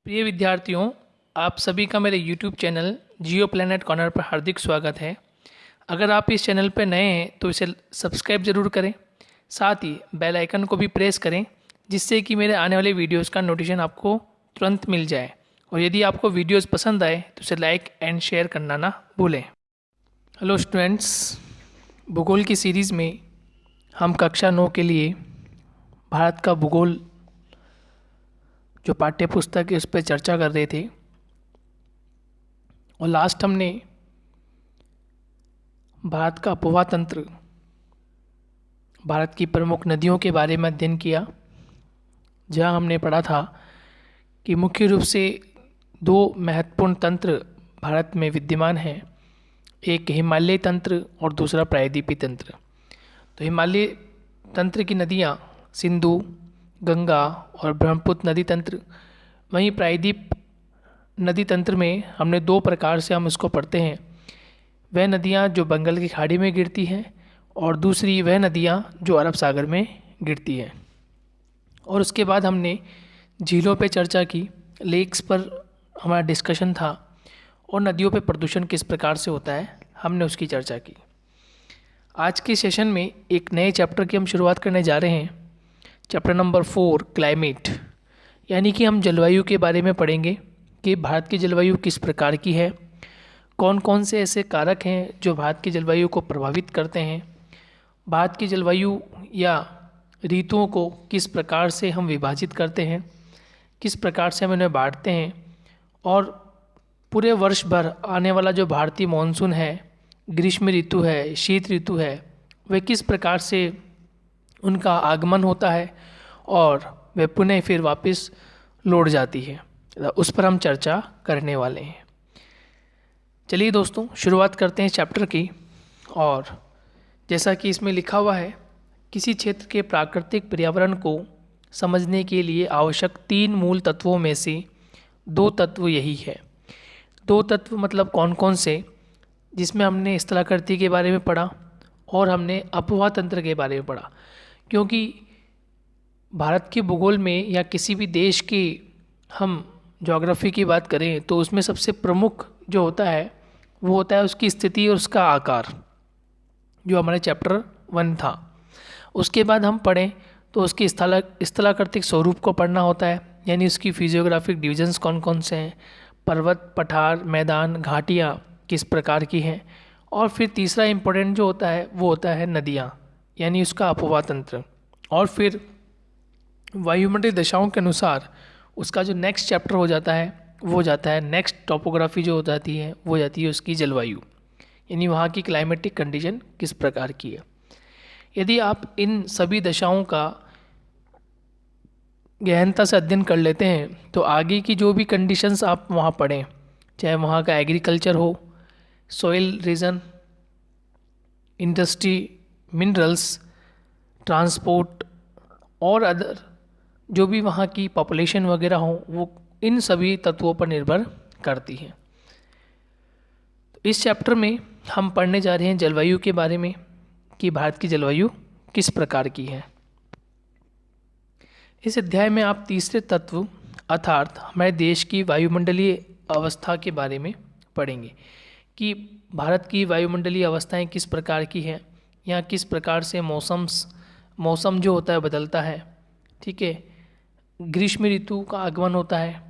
प्रिय विद्यार्थियों, आप सभी का मेरे YouTube चैनल जियो प्लैनेट कॉर्नर पर हार्दिक स्वागत है। अगर आप इस चैनल पर नए हैं तो इसे सब्सक्राइब ज़रूर करें, साथ ही बेल आइकन को भी प्रेस करें जिससे कि मेरे आने वाले वीडियोस का नोटिफिकेशन आपको तुरंत मिल जाए। और यदि आपको वीडियोस पसंद आए तो इसे लाइक एंड शेयर करना ना भूलें। हेलो स्टूडेंट्स, भूगोल की सीरीज़ में हम कक्षा 9 के लिए भारत का भूगोल जो पाठ्य पुस्तक है उस पर चर्चा कर रहे थे। और लास्ट हमने भारत का उपवा तंत्र, भारत की प्रमुख नदियों के बारे में अध्ययन किया, जहाँ हमने पढ़ा था कि मुख्य रूप से दो महत्वपूर्ण तंत्र भारत में विद्यमान हैं, एक हिमालय तंत्र और दूसरा प्रायद्वीपीय तंत्र। तो हिमालय तंत्र की नदियाँ सिंधु, गंगा और ब्रह्मपुत्र नदी तंत्र। वहीं प्रायद्वीप नदी तंत्र में हमने दो प्रकार से हम इसको पढ़ते हैं। वह नदियाँ जो बंगाल की खाड़ी में गिरती हैं और दूसरी वह नदियाँ जो अरब सागर में गिरती हैं। और उसके बाद हमने झीलों पे चर्चा की, लेक्स पर हमारा डिस्कशन था और नदियों पे प्रदूषण किस प्रकार से होता है हमने उसकी चर्चा की। आज के सेशन में एक नए चैप्टर की हम शुरुआत करने जा रहे हैं, चैप्टर नंबर 4 क्लाइमेट, यानी कि हम जलवायु के बारे में पढ़ेंगे कि भारत की जलवायु किस प्रकार की है, कौन कौन से ऐसे कारक हैं जो भारत की जलवायु को प्रभावित करते हैं, भारत की जलवायु या ऋतुओं को किस प्रकार से हम विभाजित करते हैं, किस प्रकार से हम इन्हें बांटते हैं, और पूरे वर्ष भर आने वाला जो भारतीय मानसून है, ग्रीष्म ऋतु है, शीत ऋतु है, वह किस प्रकार से उनका आगमन होता है और वह पुनः फिर वापस लौट जाती है, उस पर हम चर्चा करने वाले हैं। चलिए दोस्तों, शुरुआत करते हैं चैप्टर की। और जैसा कि इसमें लिखा हुआ है, किसी क्षेत्र के प्राकृतिक पर्यावरण को समझने के लिए आवश्यक 3 मूल तत्वों में से 2 तत्व यही है। 2 तत्व मतलब कौन कौन से, जिसमें हमने स्थलाकृति के बारे में पढ़ा और हमने अपवाह तंत्र के बारे में पढ़ा। क्योंकि भारत के भूगोल में या किसी भी देश की हम ज्योग्राफी की बात करें तो उसमें सबसे प्रमुख जो होता है वो होता है उसकी स्थिति और उसका आकार, जो हमारे चैप्टर 1 था। उसके बाद हम पढ़ें तो उसकी स्थलाकृतिक स्वरूप को पढ़ना होता है, यानी उसकी फिजियोग्राफिक डिविजन्स कौन कौन से हैं, पर्वत, पठार, मैदान, घाटियाँ किस प्रकार की हैं। और फिर तीसरा इम्पोर्टेंट जो होता है वो होता है नदियाँ, यानी उसका अपवाह तंत्र। और फिर वायुमंडलीय दशाओं के अनुसार उसका जो नेक्स्ट चैप्टर हो जाता है वो हो जाता है नेक्स्ट टोपोग्राफी जो हो जाती है वो जाती है उसकी जलवायु, यानी वहाँ की क्लाइमेटिक कंडीशन किस प्रकार की है। यदि आप इन सभी दशाओं का गहनता से अध्ययन कर लेते हैं तो आगे की जो भी कंडीशंस आप वहाँ पढ़ें, चाहे वहाँ का एग्रीकल्चर हो, soil region, industry, minerals, transport और अदर जो भी वहाँ की पॉपुलेशन वगैरह हो, वो इन सभी तत्वों पर निर्भर करती है। तो इस चैप्टर में हम पढ़ने जा रहे हैं जलवायु के बारे में कि भारत की जलवायु किस प्रकार की है। इस अध्याय में आप तीसरे तत्व अर्थात हमारे देश की वायुमंडलीय अवस्था के बारे में पढ़ेंगे कि भारत की वायुमंडलीय अवस्थाएं किस प्रकार की हैं, या किस प्रकार से मौसम जो होता है बदलता है। ठीक है, ग्रीष्म ऋतु का आगमन होता है,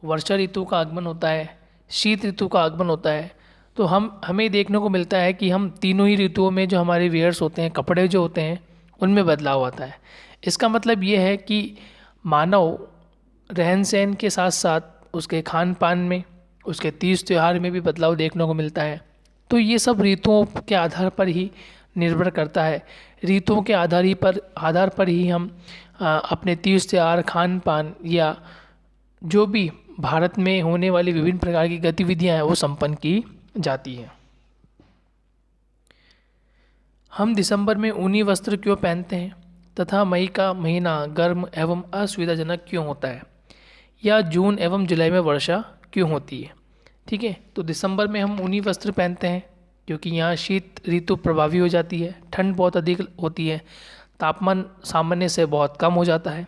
वर्षा ऋतु का आगमन होता है, शीत ऋतु का आगमन होता है। तो हमें देखने को मिलता है कि हम तीनों ही ऋतुओं में जो हमारे वेयर्स होते हैं, कपड़े जो होते हैं, उनमें बदलाव आता है। इसका मतलब ये है कि मानव रहन सहन के साथ साथ उसके खान पान में, उसके तीज त्यौहार में भी बदलाव देखने को मिलता है। तो ये सब ऋतुओं के आधार पर ही निर्भर करता है। ऋतुओं के आधार पर ही हम अपने तीज त्यौहार, खान पान या जो भी भारत में होने वाली विभिन्न प्रकार की गतिविधियां हैं वो संपन्न की जाती हैं। हम दिसंबर में ऊनी वस्त्र क्यों पहनते हैं तथा मई का महीना गर्म एवं असुविधाजनक क्यों होता है, या जून एवं जुलाई में वर्षा क्यों होती है। ठीक है, तो दिसंबर में हम ऊनी वस्त्र पहनते हैं क्योंकि यहाँ शीत ऋतु प्रभावी हो जाती है, ठंड बहुत अधिक होती है, तापमान सामान्य से बहुत कम हो जाता है।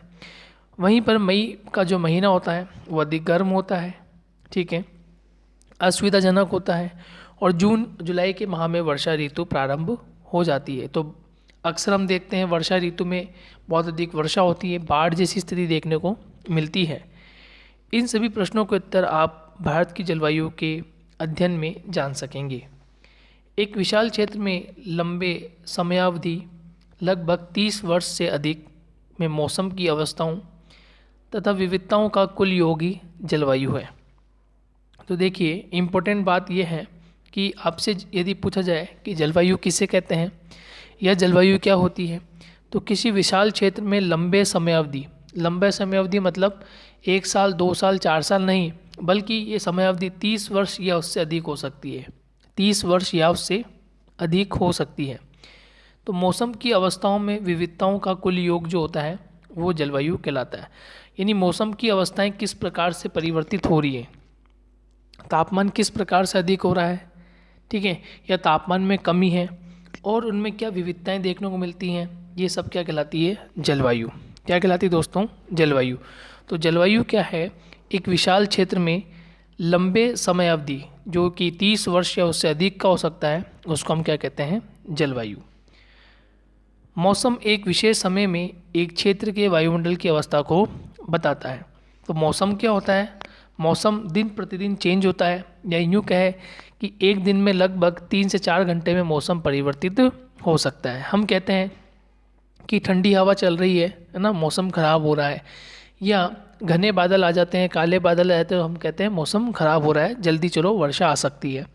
वहीं पर मई का जो महीना होता है वो अधिक गर्म होता है, ठीक है, असुविधाजनक होता है, और जून जुलाई के माह में वर्षा ऋतु प्रारंभ हो जाती है। तो अक्सर हम देखते हैं वर्षा ऋतु में बहुत अधिक वर्षा होती है, बाढ़ जैसी स्थिति देखने को मिलती है। इन सभी प्रश्नों के उत्तर आप भारत की जलवायु के अध्ययन में जान सकेंगे। एक विशाल क्षेत्र में लंबे समयावधि लगभग 30 वर्ष से अधिक में मौसम की अवस्थाओं तथा विविधताओं का कुल योग ही जलवायु है। तो देखिए, इम्पोर्टेंट बात यह है कि आपसे यदि पूछा जाए कि जलवायु किसे कहते हैं या जलवायु क्या होती है, तो किसी विशाल क्षेत्र में लंबे समयावधि मतलब 1 साल, 2 साल, 4 साल नहीं, बल्कि ये समयावधि 30 वर्ष या उससे अधिक हो सकती है। 30 वर्ष या उससे अधिक हो सकती है। तो मौसम की अवस्थाओं में विविधताओं का कुल योग जो होता है वो जलवायु कहलाता है। यानी मौसम की अवस्थाएं किस प्रकार से परिवर्तित हो रही है, तापमान किस प्रकार से अधिक हो रहा है, ठीक है, या तापमान में कमी है, और उनमें क्या विविधताएं देखने को मिलती हैं, ये सब क्या कहलाती है, जलवायु। क्या कहलाती है दोस्तों, जलवायु। तो जलवायु क्या है, एक विशाल क्षेत्र में लंबे समय अवधि जो कि 30 वर्ष या उससे अधिक का हो सकता है, उसको हम क्या कहते हैं, जलवायु। मौसम एक विशेष समय में एक क्षेत्र के वायुमंडल की अवस्था को बताता है। तो मौसम क्या होता है, मौसम दिन प्रतिदिन चेंज होता है, या यूँ कहे कि एक दिन में लगभग 3 से 4 घंटे में मौसम परिवर्तित हो सकता है। हम कहते हैं कि ठंडी हवा चल रही है ना, मौसम ख़राब हो रहा है, या घने बादल आ जाते हैं, काले बादल आ जाते हैं, तो हम कहते हैं मौसम ख़राब हो रहा है, जल्दी चलो वर्षा आ सकती है।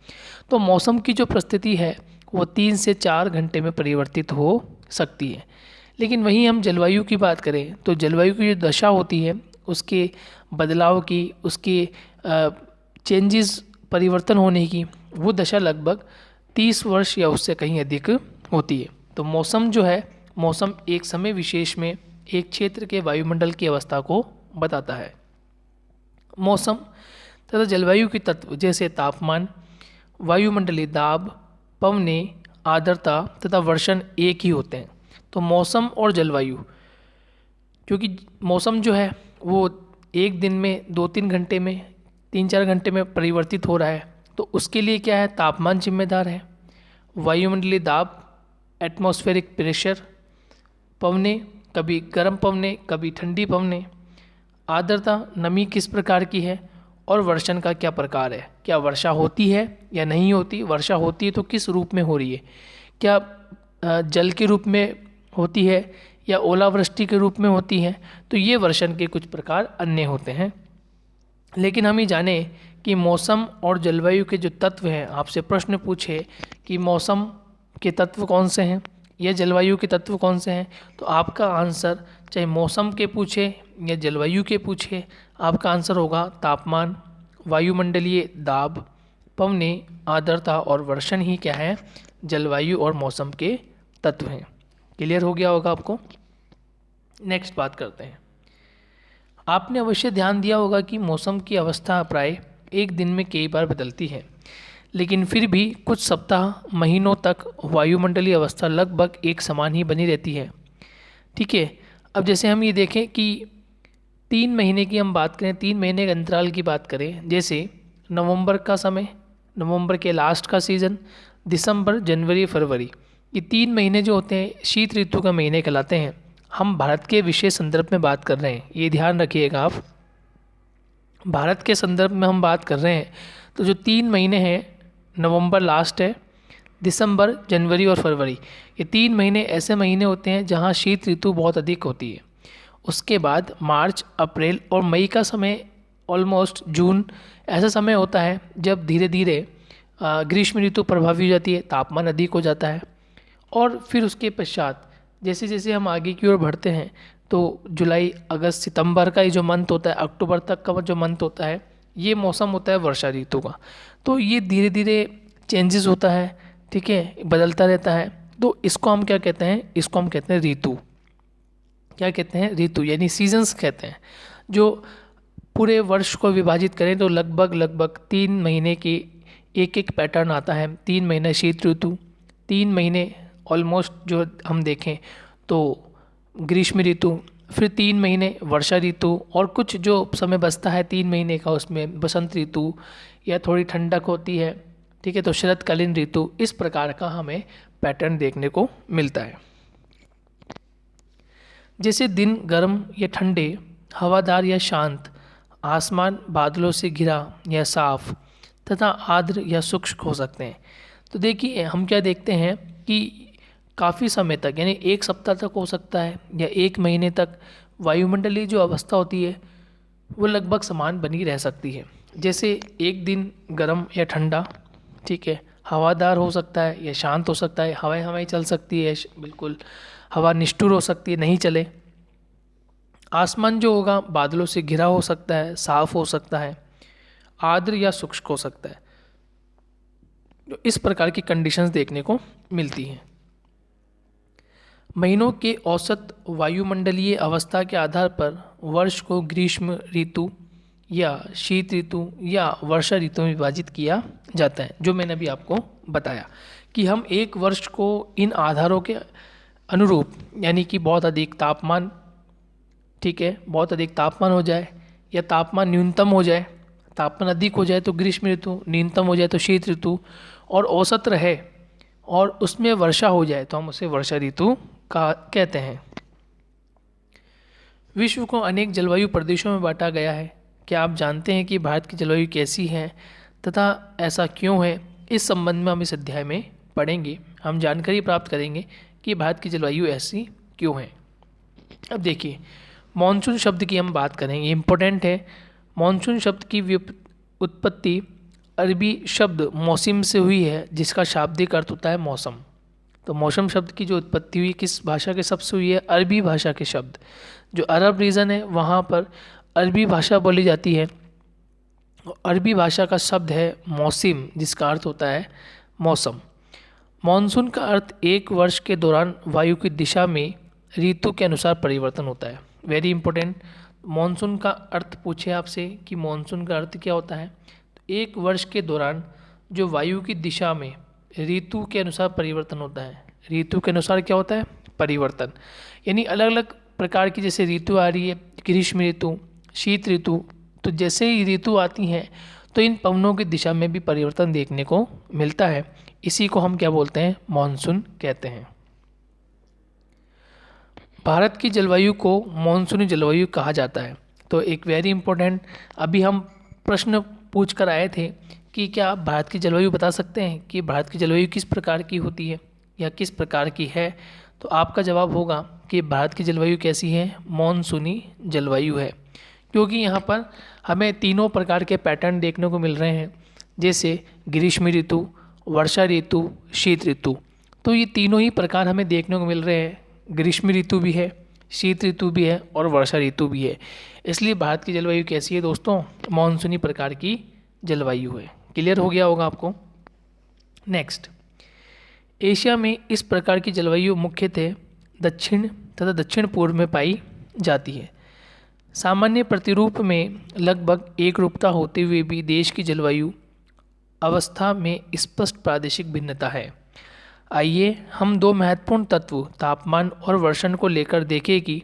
तो मौसम की जो परिस्थिति है वो 3 से 4 घंटे में परिवर्तित हो सकती है। लेकिन वहीं हम जलवायु की बात करें तो जलवायु की जो दशा होती है, उसके बदलाव की, उसके चेंजेस, परिवर्तन होने की, वो दशा लगभग 30 वर्ष या उससे कहीं अधिक होती है। तो मौसम जो है, मौसम एक समय विशेष में एक क्षेत्र के वायुमंडल की अवस्था को बताता है। मौसम तथा जलवायु के तत्व जैसे तापमान, वायुमंडलीय दाब, पवनें, आर्द्रता तथा वर्षण एक ही होते हैं। तो मौसम और जलवायु, क्योंकि मौसम जो है वो एक दिन में 2-3 घंटे में, 3-4 घंटे में परिवर्तित हो रहा है, तो उसके लिए क्या है, तापमान जिम्मेदार है, वायुमंडलीय दाब, एटमॉस्फेरिक प्रेशर, पवनें, कभी गर्म पवनें कभी ठंडी पवनें, आर्द्रता, नमी किस प्रकार की है, और वर्षण का क्या प्रकार है, क्या वर्षा होती है या नहीं होती, वर्षा होती है तो किस रूप में हो रही है, क्या जल के रूप में होती है या ओलावृष्टि के रूप में होती है। तो ये वर्षण के कुछ प्रकार अन्य होते हैं। लेकिन हम ये जाने कि मौसम और जलवायु के जो तत्व हैं, आपसे प्रश्न पूछे कि मौसम के तत्व कौन से हैं या जलवायु के तत्व कौन से हैं, तो आपका आंसर चाहे मौसम के पूछे या जलवायु के पूछे, आपका आंसर होगा तापमान, वायुमंडलीय दाब, पवनें, आर्द्रता और वर्षण ही क्या है, जलवायु और मौसम के तत्व हैं। क्लियर हो गया होगा आपको। नेक्स्ट बात करते हैं। आपने अवश्य ध्यान दिया होगा कि मौसम की अवस्था प्राय एक दिन में कई बार बदलती है, लेकिन फिर भी कुछ सप्ताह, महीनों तक वायुमंडलीय अवस्था लगभग एक समान ही बनी रहती है, ठीक है। अब जैसे हम ये देखें कि 3 महीने की हम बात करें, 3 महीने के अंतराल की बात करें, जैसे नवंबर का समय, नवंबर के लास्ट का सीज़न, दिसंबर, जनवरी, फरवरी, ये 3 महीने जो होते हैं शीत ऋतु का महीने कहलाते हैं। हम भारत के विशेष संदर्भ में बात कर रहे हैं, ये ध्यान रखिएगा आप, भारत के संदर्भ में हम बात कर रहे हैं। तो जो 3 महीने हैं, नवंबर लास्ट है, दिसंबर, जनवरी और फरवरी, ये 3 महीने ऐसे महीने होते हैं जहाँ शीत ऋतु बहुत अधिक होती है। उसके बाद मार्च, अप्रैल और मई का समय, ऑलमोस्ट जून, ऐसा समय होता है जब धीरे धीरे ग्रीष्म ऋतु प्रभावी हो जाती है, तापमान अधिक हो जाता है। और फिर उसके पश्चात जैसे जैसे हम आगे की ओर बढ़ते हैं तो जुलाई, अगस्त, सितंबर का ये जो मंथ होता है, अक्टूबर तक का जो मंथ होता है, ये मौसम होता है वर्षा ऋतु का। तो ये धीरे धीरे चेंजेस होता है, ठीक है, बदलता रहता है। तो इसको हम क्या कहते हैं, इसको हम कहते हैं ऋतु। क्या कहते हैं, ऋतु, यानी सीजन्स कहते हैं। जो पूरे वर्ष को विभाजित करें तो लगभग 3 महीने की एक एक पैटर्न आता है। 3 महीने शीत ऋतु, 3 महीने ऑलमोस्ट जो हम देखें तो ग्रीष्म ऋतु, फिर 3 महीने वर्षा ऋतु, और कुछ जो समय बचता है 3 महीने का उसमें बसंत ऋतु या थोड़ी ठंडक होती है, ठीक है, तो शरतकालीन ऋतु। इस प्रकार का हमें पैटर्न देखने को मिलता है। जैसे दिन गर्म या ठंडे, हवादार या शांत, आसमान बादलों से घिरा या साफ तथा आर्द्र या शुष्क हो सकते हैं। तो देखिए हम क्या देखते हैं कि काफ़ी समय तक, यानी 1 सप्ताह तक हो सकता है या 1 महीने तक वायुमंडलीय जो अवस्था होती है वो लगभग समान बनी रह सकती है। जैसे एक दिन गर्म या ठंडा, ठीक है, हवादार हो सकता है या शांत हो सकता है, हवाएं हवाएं चल सकती है, बिल्कुल हवा निष्ठुर हो सकती है, नहीं चले। आसमान जो होगा बादलों से घिरा हो सकता है, साफ हो सकता है, आर्द्र या शुष्क हो सकता है। तो इस प्रकार की कंडीशंस देखने को मिलती हैं। महीनों के औसत वायुमंडलीय अवस्था के आधार पर वर्ष को ग्रीष्म ऋतु या शीत ऋतु या वर्षा ऋतु में विभाजित किया जाता है। जो मैंने अभी आपको बताया कि हम एक वर्ष को इन आधारों के अनुरूप, यानी कि बहुत अधिक तापमान, ठीक है, बहुत अधिक तापमान हो जाए या तापमान न्यूनतम हो जाए, तापमान अधिक हो जाए तो ग्रीष्म ऋतु, न्यूनतम हो जाए तो शीत ऋतु, और औसत रहे और उसमें वर्षा हो जाए तो हम उसे वर्षा ऋतु का कहते हैं। विश्व को अनेक जलवायु प्रदेशों में बांटा गया है। क्या आप जानते हैं कि भारत की जलवायु कैसी है तथा ऐसा क्यों है? इस संबंध में हम इस अध्याय में पढ़ेंगे। हम जानकारी प्राप्त करेंगे कि भारत की जलवायु ऐसी क्यों है। अब देखिए, मानसून शब्द की हम बात करेंगे, इम्पोर्टेंट है। मानसून शब्द की उत्पत्ति अरबी शब्द मौसम से हुई है, जिसका शाब्दिक अर्थ होता है मौसम। तो मौसम शब्द की जो उत्पत्ति हुई किस भाषा के शब्द से हुई है? अरबी भाषा के शब्द। जो अरब रीजन है वहाँ पर अरबी भाषा बोली जाती है। अरबी भाषा का शब्द है मौसम, जिसका अर्थ होता है मौसम। मानसून का अर्थ एक वर्ष के दौरान वायु की दिशा में ऋतु के अनुसार परिवर्तन होता है। Very important. मानसून का अर्थ पूछे आपसे कि मानसून का अर्थ क्या होता है, तो एक वर्ष के दौरान जो वायु की दिशा में ऋतु के अनुसार परिवर्तन होता है। ऋतु के अनुसार क्या होता है? परिवर्तन। यानी अलग अलग प्रकार की जैसे ऋतु आ रही है, ग्रीष्म ऋतु, शीत ऋतु, तो जैसे ही ऋतु आती हैं तो इन पवनों की दिशा में भी परिवर्तन देखने को मिलता है। इसी को हम क्या बोलते हैं? मानसून कहते हैं। भारत की जलवायु को मानसूनी जलवायु कहा जाता है। तो एक वेरी इंपॉर्टेंट, अभी हम प्रश्न पूछ कर आए थे कि क्या आप भारत की जलवायु बता सकते हैं कि भारत की जलवायु किस प्रकार की होती है या किस प्रकार की है? तो आपका जवाब होगा कि भारत की जलवायु कैसी है? मानसूनी जलवायु है, क्योंकि यहाँ पर हमें तीनों प्रकार के पैटर्न देखने को मिल रहे हैं, जैसे ग्रीष्म ऋतु, वर्षा ऋतु, शीत ऋतु। तो ये तीनों ही प्रकार हमें देखने को मिल रहे हैं। ग्रीष्म ऋतु भी है, शीत ऋतु भी है और वर्षा ऋतु भी है। इसलिए भारत की जलवायु कैसी है दोस्तों? मानसूनी प्रकार की जलवायु है। क्लियर हो गया होगा आपको। नेक्स्ट, एशिया में इस प्रकार की जलवायु मुख्यतः दक्षिण तथा दक्षिण पूर्व में पाई जाती है। सामान्य प्रतिरूप में लगभग एक रूपता होते हुए भी देश की जलवायु अवस्था में स्पष्ट प्रादेशिक भिन्नता है। आइए हम दो महत्वपूर्ण तत्व तापमान और वर्षण को लेकर देखें कि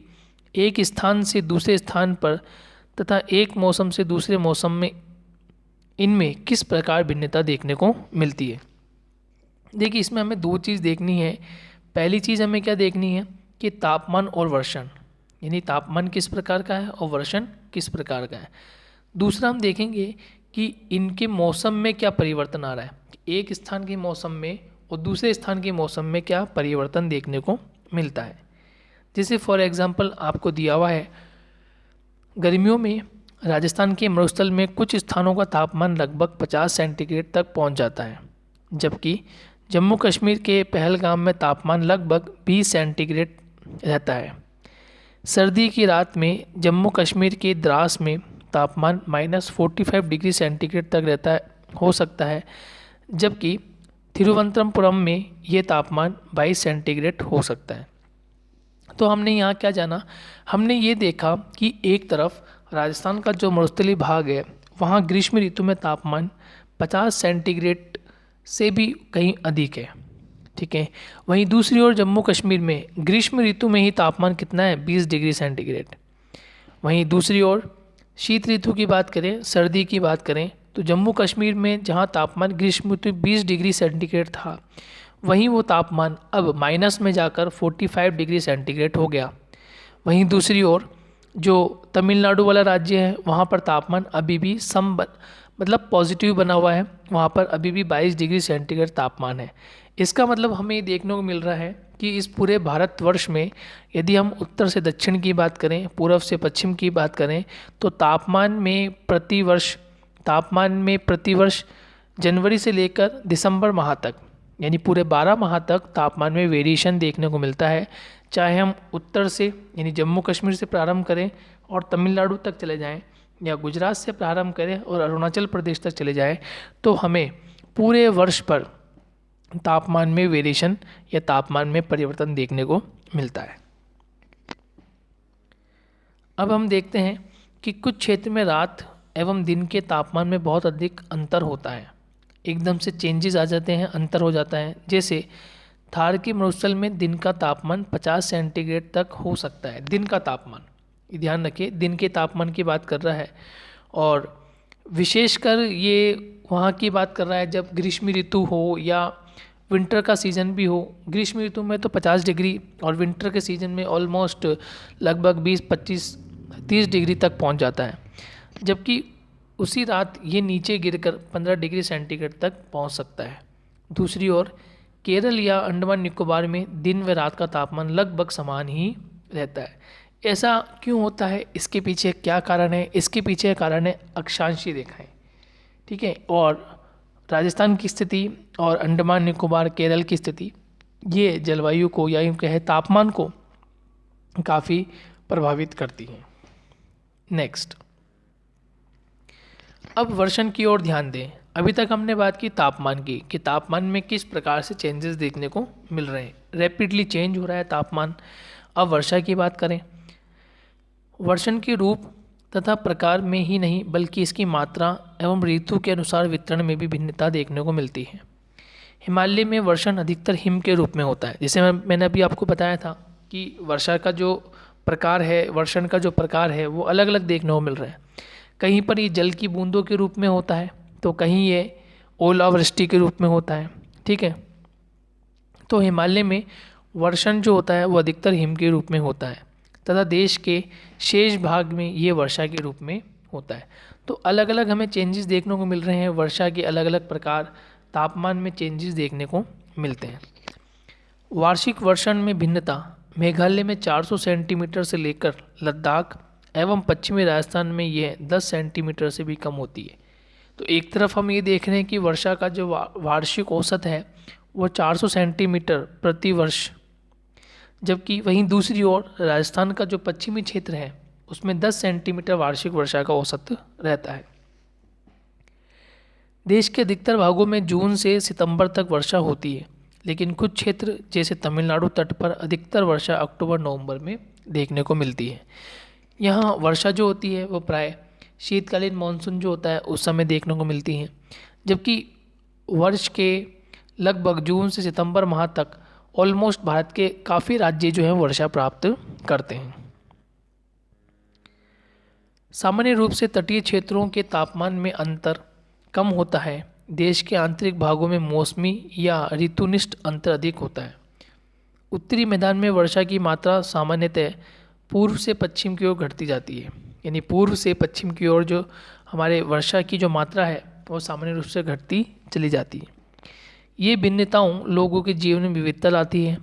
एक स्थान से दूसरे स्थान पर तथा एक मौसम से दूसरे मौसम में इनमें किस प्रकार भिन्नता देखने को मिलती है। देखिए, इसमें हमें दो चीज़ देखनी है। पहली चीज़ हमें क्या देखनी है कि तापमान और वर्षण, यानी तापमान किस प्रकार का है और वर्षण किस प्रकार का है। दूसरा हम देखेंगे कि इनके मौसम में क्या परिवर्तन आ रहा है, एक स्थान के मौसम में और दूसरे स्थान के मौसम में क्या परिवर्तन देखने को मिलता है। जैसे फॉर एग्जांपल आपको दिया हुआ है, गर्मियों में राजस्थान के मरुस्थल में कुछ स्थानों का तापमान लगभग 50 सेंटीग्रेड तक पहुंच जाता है, जबकि जम्मू कश्मीर के पहलगाम में तापमान लगभग 20 सेंटीग्रेड रहता है। सर्दी की रात में जम्मू कश्मीर के द्रास में तापमान -45 डिग्री सेंटीग्रेड तक रहता है, हो सकता है, जबकि तिरुवनंतपुरम में ये तापमान 22 सेंटीग्रेड हो सकता है। तो हमने यहाँ क्या जाना, हमने ये देखा कि एक तरफ राजस्थान का जो मरुस्थलीय भाग है वहाँ ग्रीष्म ऋतु में तापमान 50 सेंटीग्रेड से भी कहीं अधिक है, ठीक है। वहीं दूसरी ओर जम्मू कश्मीर में ग्रीष्म ऋतु में ही तापमान कितना है, 20 डिग्री सेंटीग्रेड। वहीं दूसरी ओर शीत ऋतु की बात करें, सर्दी की बात करें, तो जम्मू कश्मीर में जहां तापमान ग्रीष्म ऋतु 20 डिग्री सेंटीग्रेड था, वहीं वो तापमान अब माइनस में जाकर 45 डिग्री सेंटीग्रेड हो गया। वहीं दूसरी ओर जो तमिलनाडु वाला राज्य है, वहाँ पर तापमान अभी भी मतलब पॉजिटिव बना हुआ है, वहाँ पर अभी भी 22 डिग्री सेंटीग्रेड तापमान है। इसका मतलब हमें ये देखने को मिल रहा है कि इस पूरे भारतवर्ष में यदि हम उत्तर से दक्षिण की बात करें, पूर्व से पश्चिम की बात करें, तो तापमान में प्रतिवर्ष जनवरी से लेकर दिसंबर माह तक, यानी पूरे 12 माह तक तापमान में वेरिएशन देखने को मिलता है। चाहे हम उत्तर से यानी जम्मू कश्मीर से प्रारंभ करें और तमिलनाडु तक चले जाएं, या गुजरात से प्रारंभ करें और अरुणाचल प्रदेश तक चले जाएं, तो हमें पूरे वर्ष पर तापमान में वेरिएशन या तापमान में परिवर्तन देखने को मिलता है। अब हम देखते हैं कि कुछ क्षेत्र में रात एवं दिन के तापमान में बहुत अधिक अंतर होता है, एकदम से चेंजेस आ जाते हैं, अंतर हो जाता है। जैसे थार की मरुस्थल में दिन का तापमान 50 सेंटीग्रेड तक हो सकता है, दिन का तापमान, ये ध्यान रखिए, दिन के तापमान की बात कर रहा है। और विशेषकर ये वहाँ की बात कर रहा है जब ग्रीष्म ऋतु हो या विंटर का सीज़न भी हो। ग्रीष्म ऋतु में तो 50 डिग्री और विंटर के सीज़न में ऑलमोस्ट लगभग 20-25-30 डिग्री तक पहुँच जाता है, जबकि उसी रात ये नीचे गिरकर 15 डिग्री सेंटीग्रेड तक पहुँच सकता है। दूसरी ओर केरल या अंडमान निकोबार में दिन व रात का तापमान लगभग समान ही रहता है। ऐसा क्यों होता है, इसके पीछे क्या कारण है? इसके पीछे कारण है अक्षांशीय रेखाएं, ठीक है। और राजस्थान की स्थिति और अंडमान निकोबार केरल की स्थिति, ये जलवायु को या यूँ कहे तापमान को काफ़ी प्रभावित करती हैं। नेक्स्ट, अब वर्षण की ओर ध्यान दें। अभी तक हमने बात की तापमान की, कि तापमान में किस प्रकार से चेंजेस देखने को मिल रहे हैं, रैपिडली चेंज हो रहा है तापमान। अब वर्षा की बात करें। वर्षण के रूप तथा प्रकार में ही नहीं बल्कि इसकी मात्रा एवं ऋतु के अनुसार वितरण में भी भिन्नता देखने को मिलती है। हिमालय में वर्षण अधिकतर हिम के रूप में होता है, जैसे मैंने अभी आपको बताया था कि वर्षा का जो प्रकार है, वर्षण का जो प्रकार है, वो अलग अलग देखने को मिल रहा है। कहीं पर ये जल की बूंदों के रूप में होता है, तो कहीं ये ओलावृष्टि के रूप में होता है, ठीक है। तो हिमालय में वर्षण जो होता है वो अधिकतर हिम के रूप में होता है, तथा देश के शेष भाग में ये वर्षा के रूप में होता है। तो अलग अलग हमें चेंजेस देखने को मिल रहे हैं, वर्षा के अलग अलग प्रकार, तापमान में चेंजेस देखने को मिलते हैं। वार्षिक वर्षण में भिन्नता मेघालय में 400 सेंटीमीटर से लेकर लद्दाख एवं पश्चिमी राजस्थान में यह 10 सेंटीमीटर से भी कम होती है। तो एक तरफ हम ये देख रहे हैं कि वर्षा का जो वार्षिक औसत है वो 400 सेंटीमीटर प्रति वर्ष, जबकि वहीं दूसरी ओर राजस्थान का जो पश्चिमी क्षेत्र है उसमें 10 सेंटीमीटर वार्षिक वर्षा का औसत रहता है। देश के अधिकतर भागों में जून से सितंबर तक वर्षा होती है, लेकिन कुछ क्षेत्र जैसे तमिलनाडु तट पर अधिकतर वर्षा अक्टूबर-नवंबर में देखने को मिलती है। यहाँ वर्षा जो होती है वो प्राय शीतकालीन मानसून जो होता है उस समय देखने को मिलती है, जबकि वर्ष के लगभग जून से सितंबर माह तक ऑलमोस्ट भारत के काफ़ी राज्य जो हैं वर्षा प्राप्त करते हैं। सामान्य रूप से तटीय क्षेत्रों के तापमान में अंतर कम होता है, देश के आंतरिक भागों में मौसमी या ऋतुनिष्ठ अंतर अधिक होता है। उत्तरी मैदान में वर्षा की मात्रा सामान्यतः पूर्व से पश्चिम की ओर घटती जाती है, यानी पूर्व से पश्चिम की ओर जो हमारे वर्षा की जो मात्रा है वो सामान्य रूप से घटती चली जाती है। ये भिन्नताओं लोगों के जीवन में विविधता लाती है,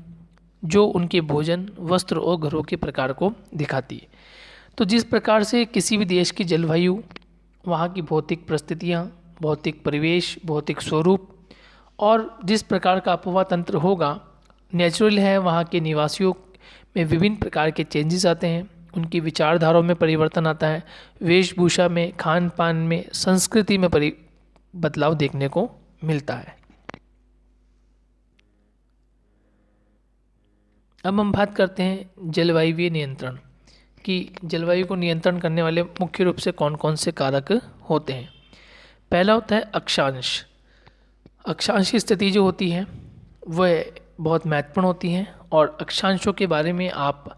जो उनके भोजन, वस्त्र और घरों के प्रकार को दिखाती है। तो जिस प्रकार से किसी भी देश की जलवायु, वहाँ की भौतिक परिस्थितियाँ, भौतिक परिवेश, भौतिक स्वरूप और जिस प्रकार का आबोहवा तंत्र होगा, नेचुरल है, वहाँ के निवासियों में विभिन्न प्रकार के चेंजेस आते हैं, उनकी विचारधाराओं में परिवर्तन आता है, वेशभूषा में, खान पान में, संस्कृति में बदलाव देखने को मिलता है। अब हम बात करते हैं जलवायुवीय नियंत्रण कि जलवायु को नियंत्रण करने वाले मुख्य रूप से कौन कौन से कारक होते हैं। पहला होता है अक्षांश। अक्षांशीय स्थिति जो होती है वह बहुत महत्वपूर्ण होती हैं। और अक्षांशों के बारे में आप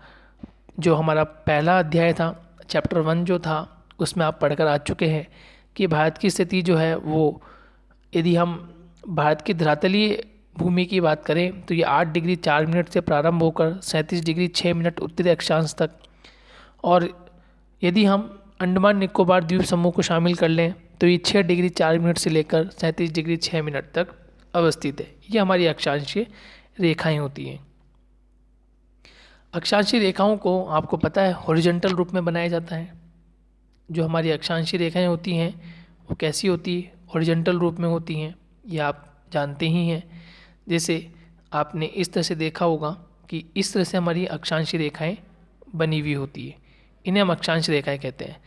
जो हमारा पहला अध्याय था, चैप्टर 1 जो था, उसमें आप पढ़कर आ चुके हैं कि भारत की स्थिति जो है वो, यदि हम भारत की धरातलीय भूमि की बात करें तो ये 8 डिग्री 4 मिनट से प्रारंभ होकर 37 डिग्री 6 मिनट उत्तरी अक्षांश तक, और यदि हम अंडमान निकोबार द्वीप समूह को शामिल कर लें तो ये 6 डिग्री 4 मिनट से लेकर 37 डिग्री 6 मिनट तक अवस्थित है। ये हमारी अक्षांशीय रेखाएं होती हैं। अक्षांशीय रेखाओं को आपको पता है हॉरिजॉन्टल रूप में बनाया जाता है। जो हमारी अक्षांशीय रेखाएं होती हैं वो कैसी होती है, हॉरिजॉन्टल रूप में होती हैं, ये आप जानते ही हैं। जैसे आपने इस तरह से देखा होगा कि इस तरह से हमारी अक्षांशीय रेखाएं बनी हुई होती है, इन्हें हम अक्षांश रेखाएं कहते हैं।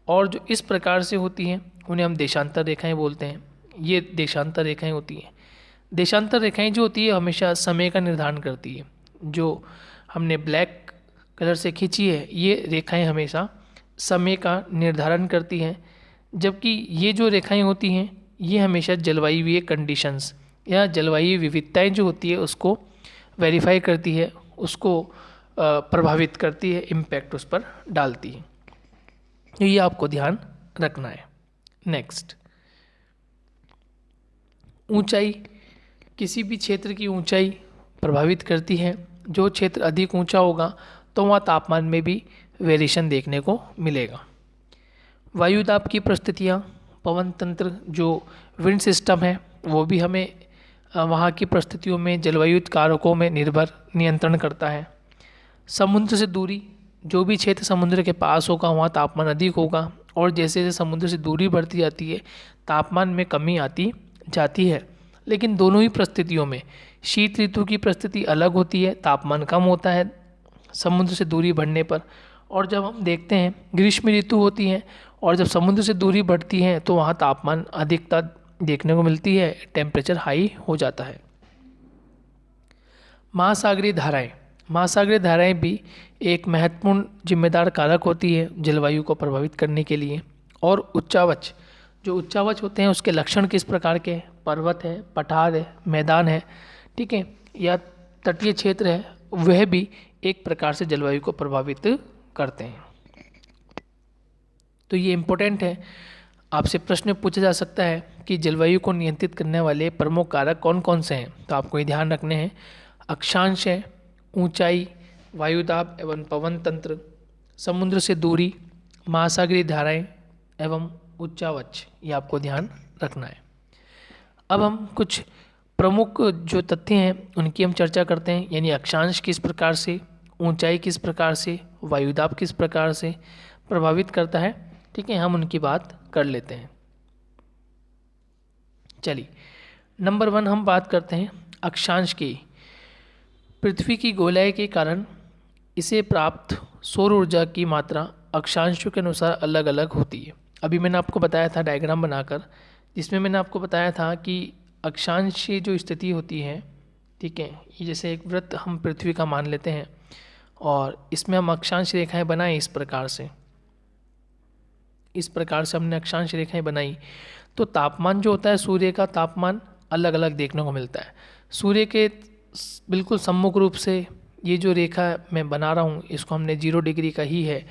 और जो इस प्रकार से होती हैं उन्हें हम देशांतर रेखाएं बोलते हैं। ये देशांतर रेखाएं होती हैं। देशांतर रेखाएं जो होती है हमेशा समय का निर्धारण करती है। जो हमने ब्लैक कलर से खींची है ये रेखाएं हमेशा समय का निर्धारण करती हैं, जबकि ये जो रेखाएं होती हैं ये हमेशा जलवायु कंडीशंस या जलवायु विविधताएं जो होती है उसको वेरीफाई करती है, उसको प्रभावित करती है, इम्पैक्ट उस पर डालती है। तो ये आपको ध्यान रखना है। नेक्स्ट, ऊंचाई। किसी भी क्षेत्र की ऊंचाई प्रभावित करती है। जो क्षेत्र अधिक ऊंचा होगा तो वहाँ तापमान में भी वेरिएशन देखने को मिलेगा। वायुदाब की परिस्थितियाँ, पवन तंत्र जो विंड सिस्टम है वो भी हमें वहाँ की परिस्थितियों में जलवायु कारकों में निर्भर नियंत्रण करता है। समुद्र से दूरी, जो भी क्षेत्र समुद्र के पास होगा वहाँ तापमान अधिक होगा, और जैसे जैसे समुद्र से दूरी बढ़ती जाती है तापमान में कमी आती जाती है। लेकिन दोनों ही परिस्थितियों में शीत ऋतु की परिस्थिति अलग होती है, तापमान कम होता है समुद्र से दूरी बढ़ने पर। और जब हम देखते हैं ग्रीष्म ऋतु होती है और जब समुद्र से दूरी बढ़ती है तो वहाँ तापमान अधिकता देखने को मिलती है, टेम्परेचर हाई हो जाता है। महासागरीय धाराएं। महासागरीय धाराएं भी एक महत्वपूर्ण जिम्मेदार कारक होती है जलवायु को प्रभावित करने के लिए। और उच्चावच, जो उच्चावच होते हैं उसके लक्षण किस प्रकार के, पर्वत है, पठार है, मैदान है, ठीक है, या तटीय क्षेत्र है, वह भी एक प्रकार से जलवायु को प्रभावित करते हैं। तो ये इम्पोर्टेंट है। आपसे प्रश्न पूछा जा सकता है कि जलवायु को नियंत्रित करने वाले प्रमुख कारक कौन कौन से हैं, तो आपको ये ध्यान रखने हैं। अक्षांश है, ऊंचाई, वायुदाब एवं पवन तंत्र, समुद्र से दूरी, महासागरीय धाराएं एवं उच्चावच, ये आपको ध्यान रखना है। अब हम कुछ प्रमुख जो तथ्य हैं उनकी हम चर्चा करते हैं, यानी अक्षांश किस प्रकार से, ऊंचाई किस प्रकार से, वायुदाब किस प्रकार से प्रभावित करता है, ठीक है, हम उनकी बात कर लेते हैं। चलिए, नंबर 1 हम बात करते हैं अक्षांश की। पृथ्वी की गोलाई के कारण इसे प्राप्त सौर ऊर्जा की मात्रा अक्षांशों के अनुसार अलग अलग होती है। अभी मैंने आपको बताया था डायग्राम बनाकर, जिसमें मैंने आपको बताया था कि अक्षांश की जो स्थिति होती है, ठीक है, ये जैसे एक वृत्त हम पृथ्वी का मान लेते हैं और इसमें हम अक्षांश रेखाएं बनाएं इस प्रकार से हमने अक्षांश रेखाएं बनाई, तो तापमान जो होता है सूर्य का तापमान अलग अलग देखने को मिलता है। सूर्य के बिल्कुल सम्मुख रूप से ये जो रेखा मैं बना रहा हूँ इसको हमने 0 डिग्री का ही है,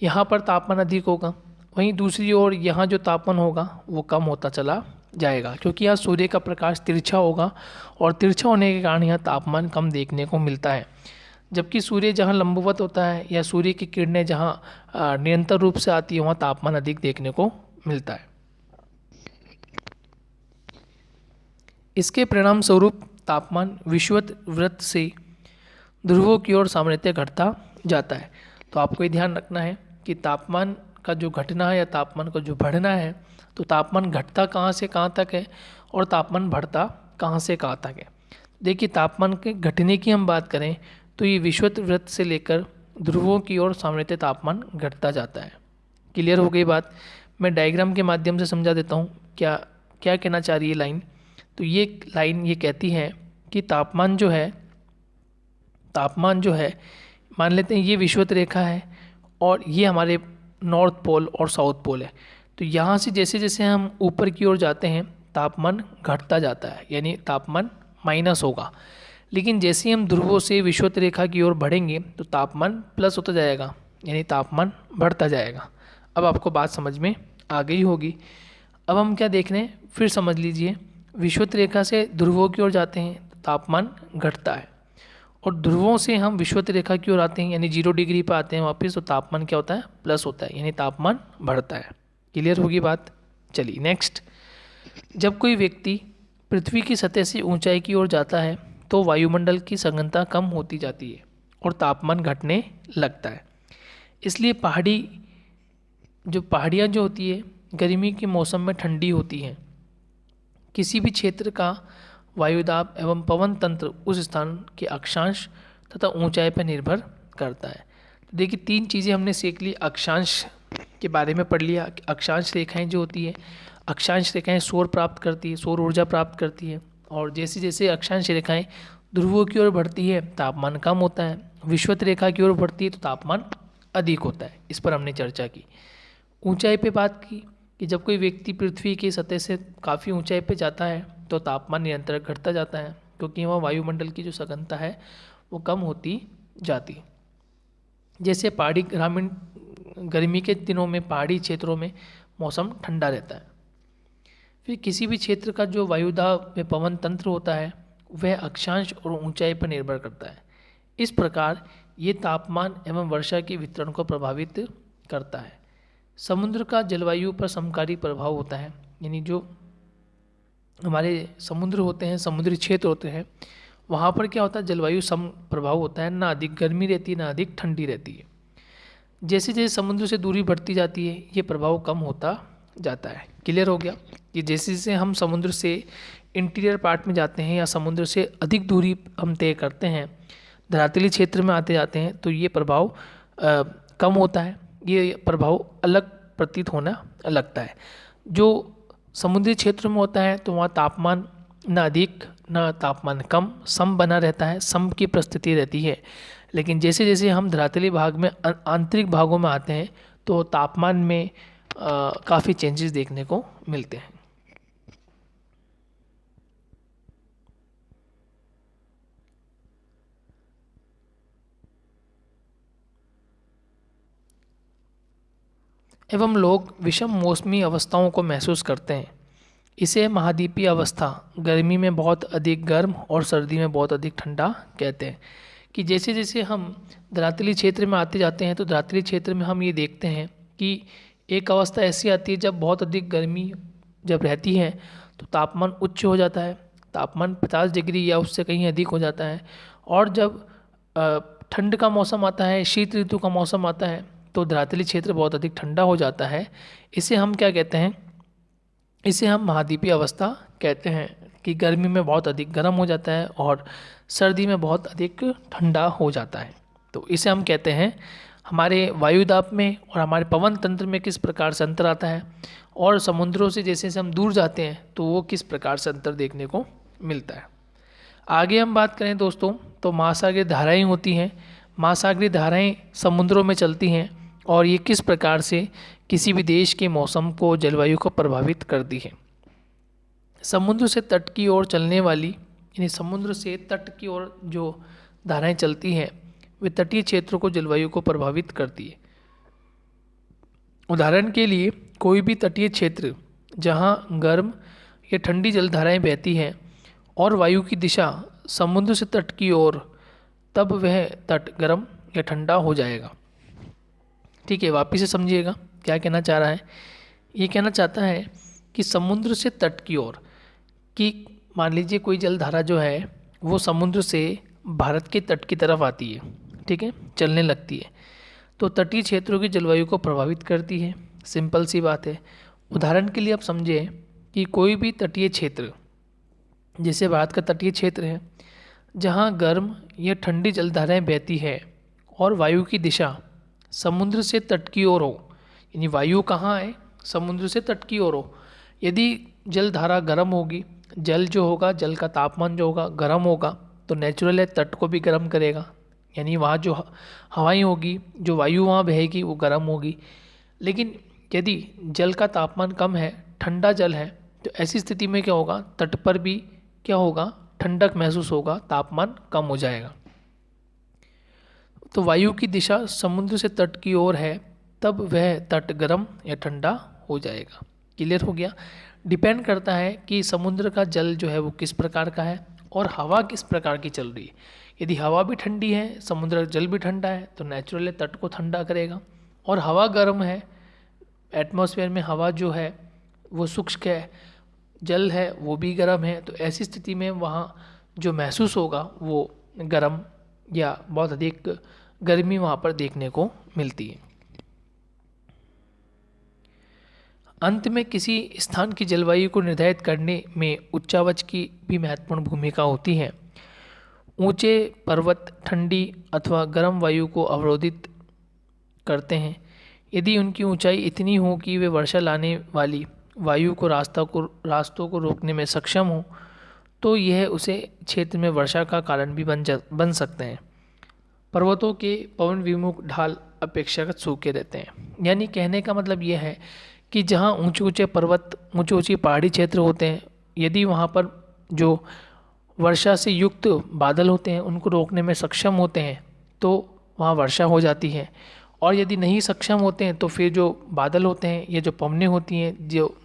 यहाँ पर तापमान अधिक होगा, वहीं दूसरी ओर यहाँ जो तापमान होगा वो कम होता चला जाएगा, क्योंकि यहाँ सूर्य का प्रकाश तिरछा होगा और तिरछा होने के कारण यहाँ तापमान कम देखने को मिलता है। जबकि सूर्य जहाँ लंबवत होता है या सूर्य की किरणें जहाँ निरंतर रूप से आती है वहाँ तापमान अधिक देखने को मिलता है। इसके परिणाम स्वरूप तापमान विषुवत वृत्त से ध्रुवों की ओर सामान्यतः घटता जाता है। तो आपको ये ध्यान रखना है कि तापमान का जो घटना है या तापमान का जो बढ़ना है, तो तापमान घटता कहाँ से कहाँ तक है और तापमान बढ़ता कहाँ से कहाँ तक है। देखिए, तापमान के घटने की हम बात करें तो ये विषुवत वृत्त से लेकर ध्रुवों की ओर सामान्यतः तापमान घटता जाता है। क्लियर हो गई बात? मैं डायग्राम के माध्यम से समझा देता हूँ क्या क्या कहना चाह रही है लाइन। तो ये लाइन ये कहती है कि तापमान जो है मान लेते हैं ये विषुवत रेखा है और ये हमारे नॉर्थ पोल और साउथ पोल है। तो यहाँ से जैसे जैसे हम ऊपर की ओर जाते हैं तापमान घटता जाता है, यानी तापमान माइनस होगा। लेकिन जैसे ही हम ध्रुवों से विषुवत रेखा की ओर बढ़ेंगे तो तापमान प्लस होता जाएगा, यानी तापमान बढ़ता जाएगा। अब आपको बात समझ में आ गई होगी। अब हम क्या देख रहे हैं, फिर समझ लीजिए। विषुवत रेखा से ध्रुवों की ओर जाते हैं तो तापमान घटता है, और ध्रुवों से हम विषुवत रेखा की ओर आते हैं यानी 0 डिग्री पर आते हैं वापस, तो तापमान क्या होता है, प्लस होता है, यानी तापमान बढ़ता है। क्लियर होगी बात। चलिए नेक्स्ट। जब कोई व्यक्ति पृथ्वी की सतह से ऊंचाई की ओर जाता है तो वायुमंडल की सघनता कम होती जाती है और तापमान घटने लगता है। इसलिए पहाड़ियाँ जो होती है गर्मी के मौसम में ठंडी होती हैं। किसी भी क्षेत्र का वायुदाब एवं पवन तंत्र उस स्थान के अक्षांश तथा ऊंचाई पर निर्भर करता है। तो देखिए 3 चीज़ें हमने सीख ली। अक्षांश के बारे में पढ़ लिया कि अक्षांश रेखाएं जो होती है, अक्षांश रेखाएं सौर प्राप्त करती है, सौर ऊर्जा प्राप्त करती है, और जैसे जैसे अक्षांश रेखाएं ध्रुवों की ओर बढ़ती है तापमान कम होता है, विषुवत रेखा की ओर बढ़ती है तो तापमान अधिक होता है। इस पर हमने चर्चा की। ऊंचाई पे बात की कि जब कोई व्यक्ति पृथ्वी की सतह से काफ़ी ऊंचाई पे जाता है तो तापमान निरंतर घटता जाता है, क्योंकि वहाँ वायुमंडल की जो सघनता है वो कम होती जाती। जैसे पहाड़ी ग्रामीण गर्मी के दिनों में पहाड़ी क्षेत्रों में मौसम ठंडा रहता है। फिर किसी भी क्षेत्र का जो वायुदाब में पवन तंत्र होता है वह अक्षांश और ऊंचाई पर निर्भर करता है। इस प्रकार ये तापमान एवं वर्षा के वितरण को प्रभावित करता है। समुद्र का जलवायु पर समकारी प्रभाव होता है, यानी जो हमारे समुद्र होते हैं, समुद्री क्षेत्र होते हैं, वहाँ पर क्या होता है, जलवायु सम प्रभाव होता है, ना अधिक गर्मी रहती है ना अधिक ठंडी रहती है। जैसे जैसे समुद्र से दूरी बढ़ती जाती है ये प्रभाव कम होता जाता है। क्लियर हो गया कि जैसे जैसे हम समुद्र से इंटीरियर पार्ट में जाते हैं या समुद्र से अधिक दूरी हम तय करते हैं, धरातली क्षेत्र में आते जाते हैं, तो ये प्रभाव कम होता है, ये प्रभाव अलग प्रतीत होना लगता है। जो समुद्री क्षेत्र में होता है तो वहाँ तापमान न अधिक न तापमान कम, सम बना रहता है, सम की परिस्थिति रहती है। लेकिन जैसे जैसे हम धरातली भाग में आंतरिक भागों में आते हैं तो तापमान में काफ़ी चेंजेस देखने को मिलते हैं। एवं लोग विषम मौसमी अवस्थाओं को महसूस करते हैं। इसे महाद्वीपीय अवस्था, गर्मी में बहुत अधिक गर्म और सर्दी में बहुत अधिक ठंडा कहते हैं। कि जैसे जैसे हम धरातली क्षेत्र में आते जाते हैं तो धरातली क्षेत्र में हम ये देखते हैं कि एक अवस्था ऐसी आती है जब बहुत अधिक गर्मी जब रहती है तो तापमान उच्च हो जाता है, तापमान 50 डिग्री या उससे कहीं अधिक हो जाता है। और जब ठंड का मौसम आता है, शीत ऋतु का मौसम आता है, तो धरातली क्षेत्र बहुत अधिक ठंडा हो जाता है। इसे हम क्या कहते हैं, इसे हम महाद्वीपीय अवस्था कहते हैं कि गर्मी में बहुत अधिक गर्म हो जाता है और सर्दी में बहुत अधिक ठंडा हो जाता है। तो इसे हम कहते हैं हमारे वायुदाब में और हमारे पवन तंत्र में किस प्रकार से अंतर आता है, और समुद्रों से जैसे जैसे हम दूर जाते हैं तो वो किस प्रकार से अंतर देखने को मिलता है। आगे हम बात करें दोस्तों तो महासागरीय धाराएं होती हैं। महासागरीय धाराएं समुद्रों में चलती हैं और ये किस प्रकार से किसी भी देश के मौसम को, जलवायु को प्रभावित करती है। समुद्र से तट की ओर चलने वाली, यानी समुद्र से तट की ओर जो धाराएं चलती हैं वे तटीय क्षेत्रों को, जलवायु को प्रभावित करती है। उदाहरण के लिए कोई भी तटीय क्षेत्र जहां गर्म या ठंडी जलधाराएं बहती हैं और वायु की दिशा समुद्र से तट की ओर, तब वह तट गर्म या ठंडा हो जाएगा। ठीक है, वापिस से समझिएगा क्या कहना चाह रहा है। ये कहना चाहता है कि समुद्र से तट की ओर, कि मान लीजिए कोई जलधारा जो है वो समुद्र से भारत के तट की तरफ आती है, ठीक है, चलने लगती है, तो तटीय क्षेत्रों की जलवायु को प्रभावित करती है। सिंपल सी बात है। उदाहरण के लिए आप समझें कि कोई भी तटीय क्षेत्र, जैसे भारत का तटीय क्षेत्र है जहाँ गर्म या ठंडी जलधाराएं बहती है और वायु की दिशा समुद्र से तट की ओर हो, यानी वायु कहाँ है, समुद्र से तट की ओर हो। यदि जलधारा गर्म होगी, जल जो होगा, जल का तापमान जो होगा गर्म होगा, तो नेचुरल है तट को भी गर्म करेगा, यानी वहाँ जो हवाएं होगी, जो वायु वहाँ बहेगी वो गर्म होगी। लेकिन यदि जल का तापमान कम है, ठंडा जल है, तो ऐसी स्थिति में क्या होगा, तट पर भी क्या होगा, ठंडक महसूस होगा, तापमान कम हो जाएगा। तो वायु की दिशा समुद्र से तट की ओर है, तब वह तट गर्म या ठंडा हो जाएगा। क्लियर हो गया। डिपेंड करता है कि समुद्र का जल जो है वो किस प्रकार का है और हवा किस प्रकार की चल रही है। यदि हवा भी ठंडी है, समुद्र का जल भी ठंडा है, तो नेचुरली तट को ठंडा करेगा। और हवा गर्म है, एटमॉस्फेयर में हवा जो है वो शुष्क है, जल है वो भी गर्म है, तो ऐसी स्थिति में वहाँ जो महसूस होगा वो गर्म या बहुत अधिक गर्मी वहाँ पर देखने को मिलती है। अंत में किसी स्थान की जलवायु को निर्धारित करने में उच्चावच की भी महत्वपूर्ण भूमिका होती है। ऊंचे पर्वत ठंडी अथवा गर्म वायु को अवरोधित करते हैं। यदि उनकी ऊंचाई इतनी हो कि वे वर्षा लाने वाली वायु को रास्तों को रोकने में सक्षम हो, तो यह उसे क्षेत्र में वर्षा का कारण भी बन सकते हैं। पर्वतों के पवन विमुख ढाल अपेक्षाकृत सूखे रहते हैं। यानी कहने का मतलब यह है कि जहाँ ऊंचे ऊंचे पर्वत, ऊंची ऊंची पहाड़ी क्षेत्र होते हैं, यदि वहाँ पर जो वर्षा से युक्त बादल होते हैं उनको रोकने में सक्षम होते हैं तो वहाँ वर्षा हो जाती है। और यदि नहीं सक्षम होते हैं तो फिर जो बादल होते हैं, ये जो पवनें होती हैं जो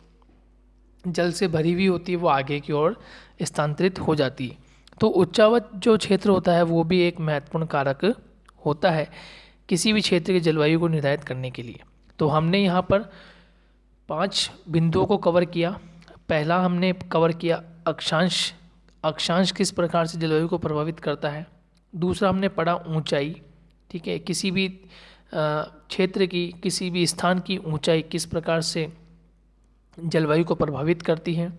जल से भरी हुई होती है, वो आगे की ओर स्थानांतरित हो जाती है। तो उच्चावच जो क्षेत्र होता है वो भी एक महत्वपूर्ण कारक होता है किसी भी क्षेत्र की जलवायु को निर्धारित करने के लिए। तो हमने यहाँ पर 5 बिंदुओं को कवर किया। पहला हमने कवर किया अक्षांश, अक्षांश किस प्रकार से जलवायु को प्रभावित करता है। दूसरा हमने पढ़ा ऊंचाई, ठीक है, किसी भी क्षेत्र की, किसी भी स्थान की ऊंचाई किस प्रकार से जलवायु को प्रभावित करती है।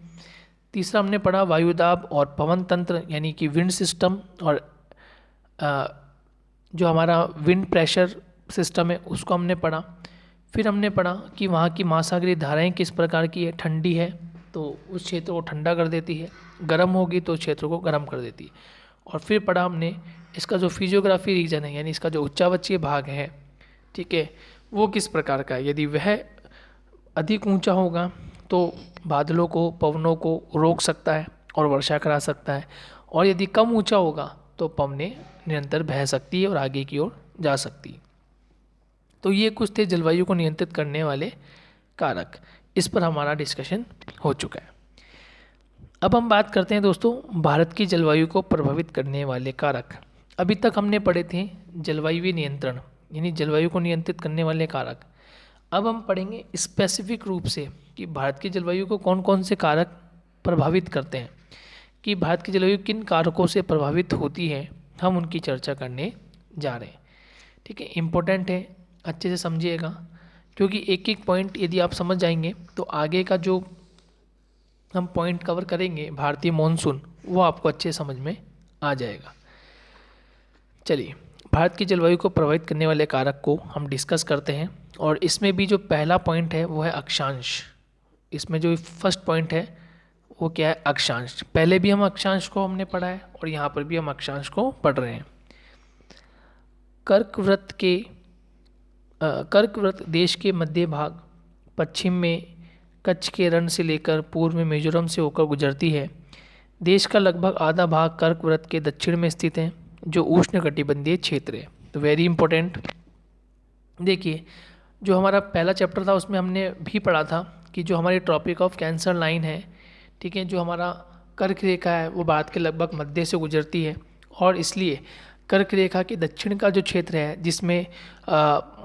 तीसरा हमने पढ़ा वायुदाब और पवन तंत्र, यानी कि विंड सिस्टम और जो हमारा विंड प्रेशर सिस्टम है उसको हमने पढ़ा। फिर हमने पढ़ा कि वहाँ की महासागरीय धाराएं किस प्रकार की है। ठंडी है तो उस क्षेत्र को ठंडा कर देती है, गर्म होगी तो क्षेत्र को गर्म कर देती है। और फिर पढ़ा हमने इसका जो फिजियोग्राफी रीजन है, यानी इसका जो उच्चावचीय भाग है, ठीक है, वो किस प्रकार का है। यदि वह अधिक ऊंचा होगा तो बादलों को, पवनों को रोक सकता है और वर्षा करा सकता है, और यदि कम ऊंचा होगा तो पवनें निरंतर बह सकती है और आगे की ओर जा सकती है। तो ये कुछ थे जलवायु को नियंत्रित करने वाले कारक। इस पर हमारा डिस्कशन हो चुका है। अब हम बात करते हैं दोस्तों भारत की जलवायु को प्रभावित करने वाले कारक। अभी तक हमने पढ़े थे जलवायु नियंत्रण, यानी जलवायु को नियंत्रित करने वाले कारक। अब हम पढ़ेंगे स्पेसिफिक रूप से कि भारत की जलवायु को कौन कौन से कारक प्रभावित करते हैं, कि भारत की जलवायु किन कारकों से प्रभावित होती है, हम उनकी चर्चा करने जा रहे हैं। ठीक है, इम्पोर्टेंट है, अच्छे से समझिएगा, क्योंकि एक एक पॉइंट यदि आप समझ जाएंगे तो आगे का जो हम पॉइंट कवर करेंगे भारतीय मॉनसून, वो आपको अच्छे समझ में आ जाएगा। चलिए, भारत की जलवायु को प्रभावित करने वाले कारक को हम डिस्कस करते हैं। और इसमें भी जो पहला पॉइंट है वो है अक्षांश। इसमें जो फर्स्ट पॉइंट है वो क्या है, अक्षांश। पहले भी हम अक्षांश को हमने पढ़ा है और यहाँ पर भी हम अक्षांश को पढ़ रहे हैं। कर्क वृत्त देश के मध्य भाग, पश्चिम में कच्छ के रण से लेकर पूर्व में मिजोरम से होकर गुजरती है। देश का लगभग आधा भाग कर्क वृत्त के दक्षिण में स्थित है, जो उष्णकटिबंधीय क्षेत्र है। तो वेरी इंपॉर्टेंट, देखिए जो हमारा पहला चैप्टर था उसमें हमने भी पढ़ा था कि जो हमारी ट्रॉपिक ऑफ कैंसर लाइन है, ठीक है, जो हमारा कर्क रेखा है वो भारत के लगभग मध्य से गुजरती है, और इसलिए कर्क रेखा के दक्षिण का जो क्षेत्र है जिसमें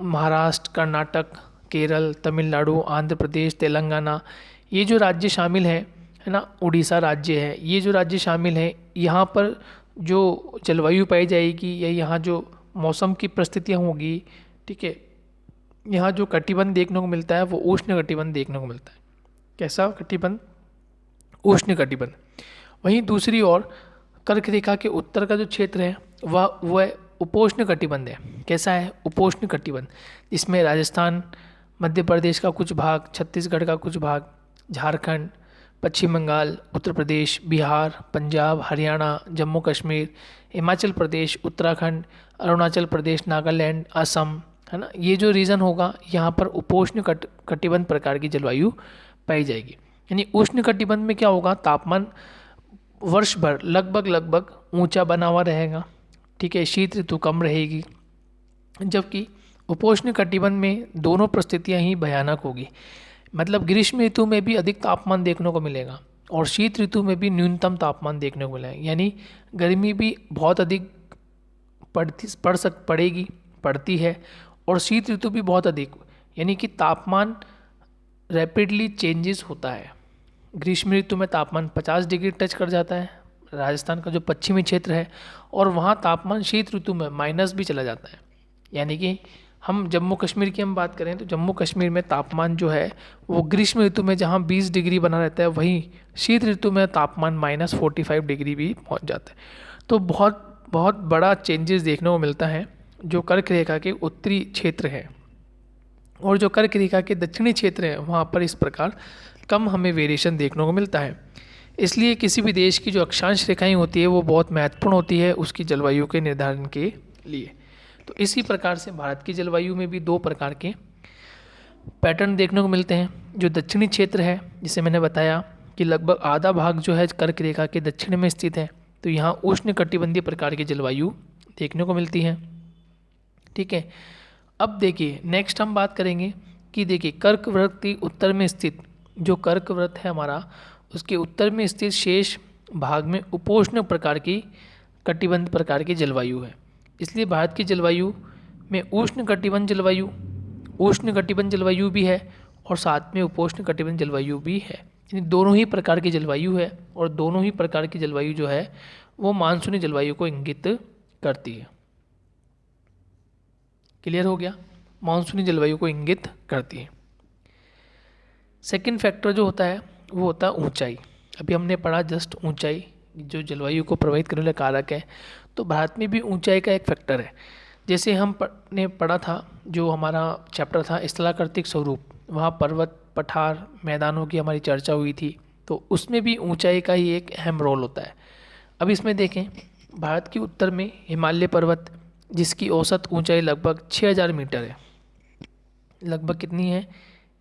महाराष्ट्र, कर्नाटक, केरल, तमिलनाडु, आंध्र प्रदेश, तेलंगाना, ये जो राज्य शामिल है ना, उड़ीसा राज्य है, ये जो राज्य शामिल है, यहाँ पर जो जलवायु पाई जाएगी या यहाँ जो मौसम की परिस्थितियाँ होगी, ठीक है, यहाँ जो कटिबंध देखने को मिलता है वो उष्ण कटिबंध देखने को मिलता है। कैसा कटिबंध? उष्ण कटिबंध। वहीं दूसरी ओर कर्क रेखा के उत्तर का जो क्षेत्र है वह उपोष्ण कटिबंध है। कैसा है? उपोष्ण कटिबंध, जिसमें राजस्थान, मध्य प्रदेश का कुछ भाग, छत्तीसगढ़ का कुछ भाग, झारखंड, पश्चिम बंगाल, उत्तर प्रदेश, बिहार, पंजाब, हरियाणा, जम्मू कश्मीर, हिमाचल प्रदेश, उत्तराखंड, अरुणाचल प्रदेश, नागालैंड, असम, है ना, ये जो रीजन होगा यहाँ पर उपोष्ण कटिबंध प्रकार की जलवायु पाई जाएगी। यानी उष्ण कटिबंध में क्या होगा, तापमान वर्ष भर लगभग ऊंचा बना हुआ रहेगा। ठीक है, शीत ऋतु कम रहेगी, जबकि उपोष्ण कटिबंध में दोनों परिस्थितियां ही भयानक होगी। मतलब ग्रीष्म ऋतु में भी अधिक तापमान देखने को मिलेगा और शीत ऋतु में भी न्यूनतम तापमान देखने को मिलेगा, यानी गर्मी भी बहुत अधिक पड़ती है और शीत ऋतु भी बहुत अधिक, यानी कि तापमान रैपिडली चेंजेस होता है। ग्रीष्म ऋतु में तापमान 50 डिग्री टच कर जाता है, राजस्थान का जो पश्चिमी क्षेत्र है, और वहाँ तापमान शीत ऋतु में माइनस भी चला जाता है। यानी कि हम जम्मू कश्मीर की हम बात करें तो जम्मू कश्मीर में तापमान जो है वो ग्रीष्म ऋतु में जहाँ 20 डिग्री बना रहता है, वहीं शीत ऋतु में तापमान -45 डिग्री भी पहुँच जाता है। तो बहुत बहुत बड़ा चेंजेस देखने को मिलता है जो कर्क रेखा के उत्तरी क्षेत्र है, और जो कर्क रेखा के दक्षिणी क्षेत्र है वहाँ पर इस प्रकार कम हमें वेरिएशन देखने को मिलता है। इसलिए किसी भी देश की जो अक्षांश रेखाएं होती है वो बहुत महत्वपूर्ण होती है उसकी जलवायु के निर्धारण के लिए। तो इसी प्रकार से भारत की जलवायु में भी दो प्रकार के पैटर्न देखने को मिलते हैं। जो दक्षिणी क्षेत्र है, जिसे मैंने बताया कि लगभग आधा भाग जो है कर्क रेखा के दक्षिण में स्थित है, तो यहाँ उष्ण कटिबंधीय प्रकार की जलवायु देखने को मिलती है। ठीक है, अब देखिए नेक्स्ट हम बात करेंगे कि देखिए कर्क वृत्त के उत्तर में स्थित जो कर्क वृत्त है हमारा, उसके उत्तर में स्थित शेष भाग में उपोष्ण प्रकार की कटिबंध प्रकार की जलवायु है। इसलिए भारत की जलवायु में उष्ण कटिबंध जलवायु भी है और साथ में उपोष्ण कटिबंध जलवायु भी है, यानी दोनों ही प्रकार की जलवायु है, और दोनों ही प्रकार की जलवायु जो है वो मानसूनी जलवायु को इंगित करती है। क्लियर हो गया, मानसूनी जलवायु को इंगित करती है। सेकंड फैक्टर जो होता है वो होता है ऊंचाई। अभी हमने पढ़ा जस्ट ऊंचाई जो जलवायु को प्रभावित करने वाला कारक है, तो भारत में भी ऊंचाई का एक फैक्टर है। जैसे ने पढ़ा था जो हमारा चैप्टर था स्थलाकृतिक स्वरूप, वहाँ पर्वत पठार मैदानों की हमारी चर्चा हुई थी, तो उसमें भी ऊंचाई का ही एक अहम रोल होता है। अब इसमें देखें भारत के उत्तर में हिमालय पर्वत जिसकी औसत ऊंचाई लगभग 6000 मीटर है, लगभग कितनी है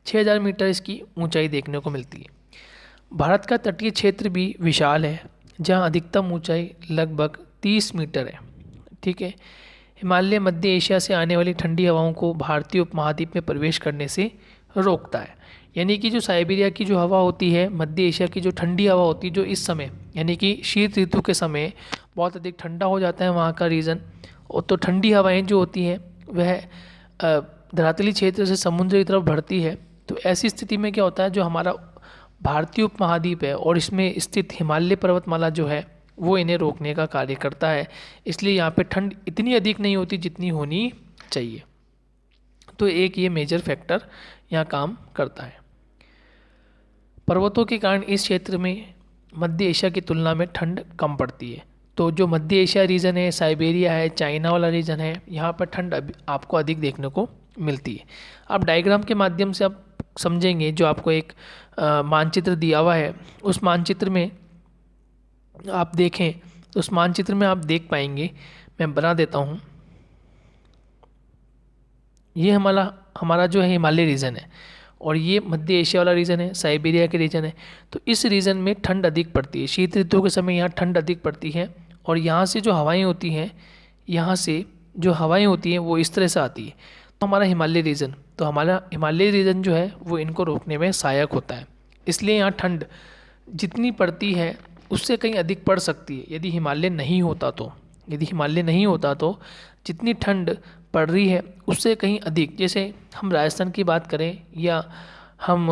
6000 मीटर इसकी ऊंचाई देखने को मिलती है। भारत का तटीय क्षेत्र भी विशाल है जहां अधिकतम ऊंचाई लगभग 30 मीटर है। ठीक है, हिमालय मध्य एशिया से आने वाली ठंडी हवाओं को भारतीय उपमहाद्वीप में प्रवेश करने से रोकता है। यानी कि जो साइबेरिया की जो हवा होती है, मध्य एशिया की जो ठंडी हवा होती है, जो इस समय यानी कि शीत ऋतु के समय बहुत अधिक ठंडा हो जाता है वहाँ का रीजन, और तो ठंडी हवाएं जो होती हैं वह धरातली क्षेत्र से समुद्र की तरफ बढ़ती है। तो ऐसी स्थिति में क्या होता है, जो हमारा भारतीय उपमहाद्वीप है और इसमें स्थित हिमालय पर्वतमाला जो है वो इन्हें रोकने का कार्य करता है। इसलिए यहाँ पे ठंड इतनी अधिक नहीं होती जितनी होनी चाहिए। तो एक ये मेजर फैक्टर यहाँ काम करता है। पर्वतों के कारण इस क्षेत्र में मध्य एशिया की तुलना में ठंड कम पड़ती है। तो जो मध्य एशिया रीजन है, साइबेरिया है, चाइना वाला रीजन है, यहाँ पर ठंड आपको अधिक देखने को मिलती है। आप डायग्राम के माध्यम से आप समझेंगे, जो आपको एक मानचित्र दिया हुआ है, उस मानचित्र में आप देखें तो उस मानचित्र में आप देख पाएंगे, मैं बना देता हूँ। ये हमारा जो है हिमालय रीजन है और ये मध्य एशिया वाला रीजन है, साइबेरिया के रीजन है। तो इस रीजन में ठंड अधिक पड़ती है, शीत ऋतु के समय यहाँ ठंड अधिक पड़ती है, और यहाँ से जो हवाएं होती हैं, यहाँ से जो हवाएं होती हैं वो इस तरह से आती है। तो हमारा हिमालय रीजन जो है वो इनको रोकने में सहायक होता है। इसलिए यहाँ ठंड जितनी पड़ती है उससे कहीं अधिक पड़ सकती है यदि हिमालय नहीं होता तो जितनी ठंड पड़ रही है उससे कहीं अधिक। जैसे हम राजस्थान की बात करें या हम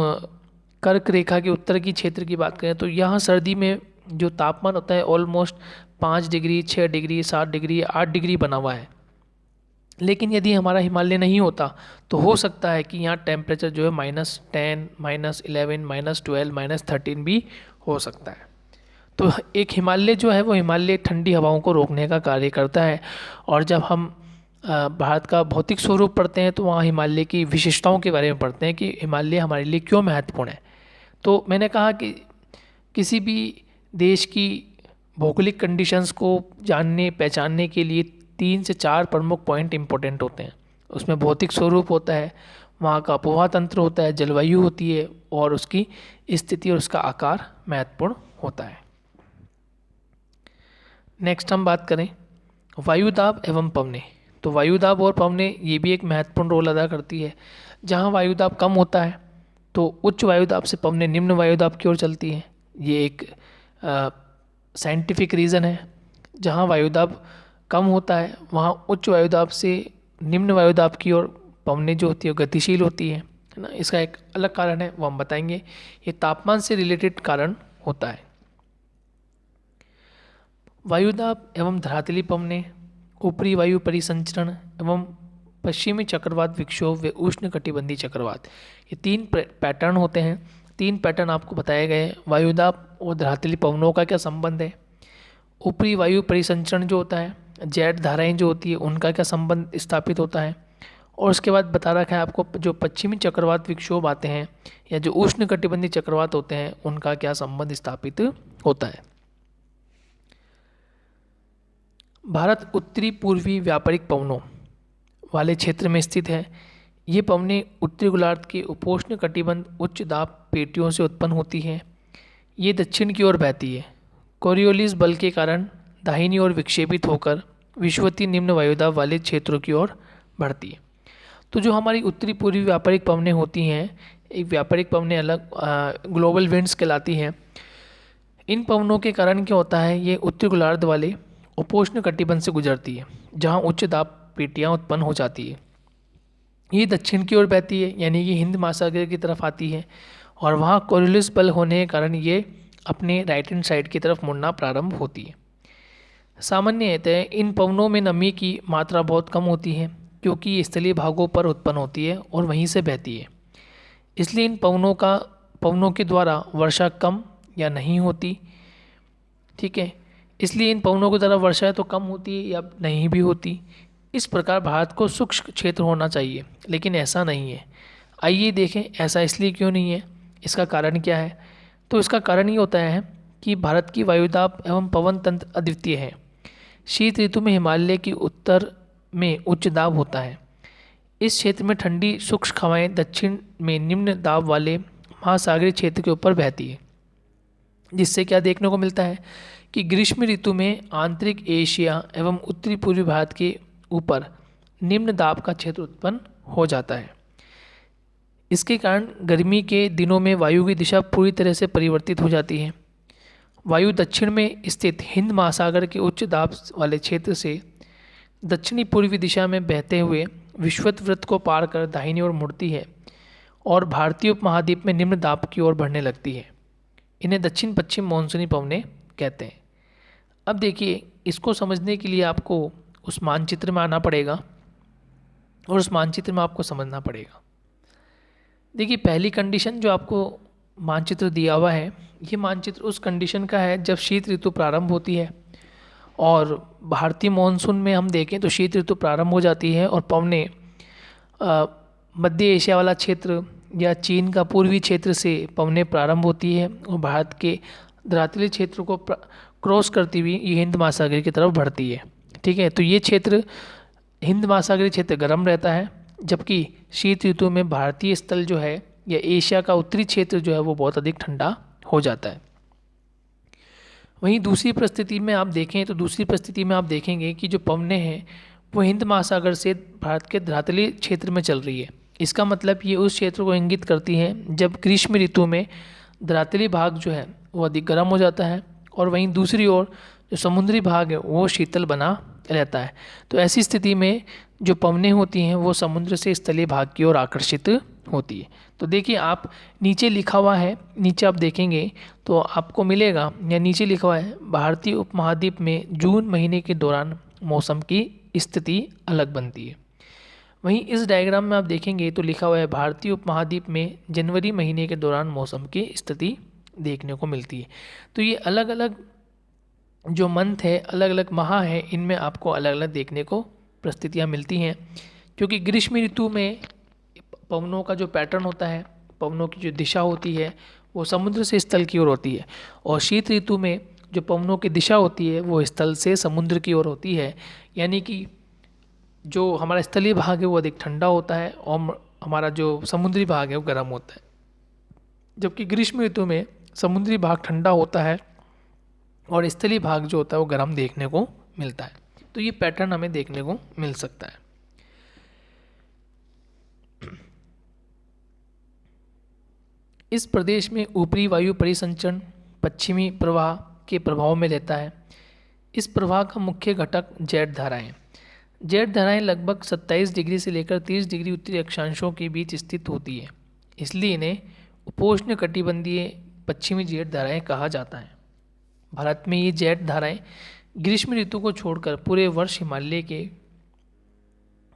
कर्क रेखा के उत्तर की क्षेत्र की बात करें, तो यहाँ सर्दी में जो तापमान होता है almost 5 degree, 6 degree, 7 degree, 8 degree बना हुआ है। लेकिन यदि हमारा हिमालय नहीं होता तो हो सकता है कि यहाँ टेम्परेचर जो है -10, -11, -12, -13 भी हो सकता है। तो एक हिमालय जो है वो हिमालय ठंडी हवाओं को रोकने का कार्य करता है। और जब हम भारत का भौतिक स्वरूप पढ़ते हैं तो वहाँ हिमालय की विशेषताओं के बारे में पढ़ते हैं कि हिमालय हमारे लिए क्यों महत्वपूर्ण है। तो मैंने कहा कि किसी भी देश की भौगोलिक कंडीशंस को जानने पहचानने के लिए 3 से 4 प्रमुख पॉइंट इंपॉर्टेंट होते हैं। उसमें भौतिक स्वरूप होता है, वहाँ का आबोहवा तंत्र होता है, जलवायु होती है और उसकी स्थिति और उसका आकार महत्वपूर्ण होता है। नेक्स्ट हम बात करें वायुदाब एवं पवनें। तो वायुदाब और पवनें ये भी एक महत्वपूर्ण रोल अदा करती है। जहाँ वायुदाब कम होता है तो उच्च वायुदाब से पवनें निम्न वायुदाब की ओर चलती हैं। ये एक साइंटिफिक रीज़न है। जहाँ वायुदाब कम होता है वहाँ उच्च वायुदाब से निम्न वायुदाब की ओर पवनें जो होती है गतिशील होती है ना। इसका एक अलग कारण है, वो हम बताएंगे। ये तापमान से रिलेटेड कारण होता है। वायुदाब एवं धरातली पवनें, ऊपरी वायु परिसंचरण एवं पश्चिमी चक्रवात विक्षोभ व उष्ण कटिबंधीय चक्रवात, ये तीन पैटर्न होते हैं। तीन पैटर्न आपको बताए गए हैं। वायुदाब और धरातली पवनों का क्या संबंध है, ऊपरी वायु परिसंचरण जो होता है, जेट धाराएं जो होती है उनका क्या संबंध स्थापित होता है, और उसके बाद बता रखा है आपको जो पश्चिमी चक्रवात विक्षोभ आते हैं या जो उष्ण कटिबंधीय चक्रवात होते हैं उनका क्या संबंध स्थापित होता है। भारत उत्तरी पूर्वी व्यापारिक पवनों वाले क्षेत्र में स्थित है। ये पवनें उत्तरी गोलार्ध के उपोष्ण कटिबंध उच्च दाब पेटियों से उत्पन्न होती हैं। ये दक्षिण की ओर बहती है। कोरियोलिस बल के कारण दाहिनी ओर विक्षेपित होकर विषुवतीय निम्न वायुदाब वाले क्षेत्रों की ओर बढ़ती है। तो जो हमारी उत्तरी पूर्वी व्यापारिक पवनें होती हैं, एक व्यापारिक पवनें अलग ग्लोबल विंड्स कहलाती हैं। इन पवनों के कारण क्या होता है, ये उत्तरी गोलार्ध वाले उपोष्ण कटिबंध से गुजरती है जहाँ उच्च दाब पेटियाँ उत्पन्न हो जाती है। ये दक्षिण की ओर बहती है, यानी कि हिंद महासागर की तरफ आती है, और वहाँ कोरियोलिस बल होने के कारण ये अपने राइट हैंड साइड की तरफ मुड़ना प्रारंभ होती है। सामान्यतः इन पवनों में नमी की मात्रा बहुत कम होती है क्योंकि ये स्थलीय भागों पर उत्पन्न होती है और वहीं से बहती है। इसलिए इन पवनों के द्वारा वर्षा कम या नहीं होती। ठीक है, इसलिए इन पवनों के द्वारा वर्षा तो कम होती है या नहीं भी होती। इस प्रकार भारत को शुष्क क्षेत्र होना चाहिए, लेकिन ऐसा नहीं है। आइए देखें ऐसा इसलिए क्यों नहीं है, इसका कारण क्या है। तो इसका कारण ये होता है कि भारत की वायुदाब एवं पवन तंत्र अद्वितीय है। शीत ऋतु में हिमालय की उत्तर में उच्च दाब होता है। इस क्षेत्र में ठंडी शुष्क हवाएं दक्षिण में निम्न दाब वाले महासागरीय क्षेत्र के ऊपर बहती है, जिससे क्या देखने को मिलता है कि ग्रीष्म ऋतु में आंतरिक एशिया एवं उत्तरी पूर्वी भारत के ऊपर निम्न दाब का क्षेत्र उत्पन्न हो जाता है। इसके कारण गर्मी के दिनों में वायु की दिशा पूरी तरह से परिवर्तित हो जाती है। वायु दक्षिण में स्थित हिंद महासागर के उच्च दाब वाले क्षेत्र से दक्षिणी पूर्वी दिशा में बहते हुए विषुवत वृत्त को पार कर दाहिनी ओर मुड़ती है और भारतीय उपमहाद्वीप में निम्न दाब की ओर बढ़ने लगती है। इन्हें दक्षिण पश्चिम मानसूनी पवनें कहते हैं। अब देखिए, इसको समझने के लिए आपको उस मानचित्र में आना पड़ेगा और उस मानचित्र में आपको समझना पड़ेगा। देखिए, पहली कंडीशन जो आपको मानचित्र दिया हुआ है, ये मानचित्र उस कंडीशन का है जब शीत ऋतु प्रारंभ होती है, और भारतीय मानसून में हम देखें तो शीत ऋतु प्रारंभ हो जाती है और पवनें मध्य एशिया वाला क्षेत्र या चीन का पूर्वी क्षेत्र से पवनें प्रारंभ होती है और भारत के धरातली क्षेत्र को क्रॉस करती हुई ये हिंद महासागर की तरफ बढ़ती है। ठीक है, तो ये क्षेत्र हिंद महासागरीय क्षेत्र गर्म रहता है, जबकि शीत ऋतु में भारतीय स्थल जो है या एशिया का उत्तरी क्षेत्र जो है वो बहुत अधिक ठंडा हो जाता है। वहीं दूसरी परिस्थिति में आप देखें तो दूसरी परिस्थिति में आप देखेंगे कि जो पवनें हैं वो हिंद महासागर से भारत के धरातली क्षेत्र में चल रही है। इसका मतलब ये उस क्षेत्र को इंगित करती है जब ग्रीष्म ऋतु में धरातली भाग जो है वो अधिक गर्म हो जाता है और वहीं दूसरी ओर जो समुद्री भाग है वो शीतल बना रहता है। तो ऐसी स्थिति में जो पवनें होती हैं वो समुद्र से स्थलीय भाग की ओर आकर्षित होती है। तो देखिए, आप नीचे लिखा हुआ है, नीचे आप देखेंगे तो आपको मिलेगा या नीचे लिखा हुआ है भारतीय उपमहाद्वीप में जून महीने के दौरान मौसम की स्थिति अलग बनती है। वहीं इस डायग्राम में आप देखेंगे तो लिखा हुआ है भारतीय उपमहाद्वीप में जनवरी महीने के दौरान मौसम की स्थिति देखने को मिलती है। तो ये अलग अलग जो मंथ है, अलग अलग माह है, इनमें आपको अलग अलग देखने को परिस्थितियाँ मिलती हैं, क्योंकि ग्रीष्म ऋतु में पवनों का जो पैटर्न होता है, पवनों की जो दिशा होती है वो समुद्र से स्थल की ओर होती है, और शीत ऋतु में जो पवनों की दिशा होती है वो स्थल से समुद्र की ओर होती है। यानी कि जो हमारा स्थलीय भाग है वो अधिक ठंडा होता है और हमारा जो समुद्री भाग है वो गर्म होता है। जबकि ग्रीष्म ऋतु में समुद्री भाग ठंडा होता है और स्थलीय भाग जो होता है वो गर्म देखने को मिलता है। तो ये पैटर्न हमें देखने को मिल सकता है। इस प्रदेश में ऊपरी वायु परिसंचरण पश्चिमी प्रवाह के प्रभाव में रहता है। इस प्रवाह का मुख्य घटक जेट धाराएं। जेट धाराएं लगभग 27 डिग्री से लेकर 30 डिग्री उत्तरी अक्षांशों के बीच स्थित होती है, इसलिए इन्हें उपोष्ण कटिबंधीय पश्चिमी जेट धाराएं कहा जाता है। भारत में ये जेट धाराएं ग्रीष्म ऋतु को छोड़कर पूरे वर्ष हिमालय के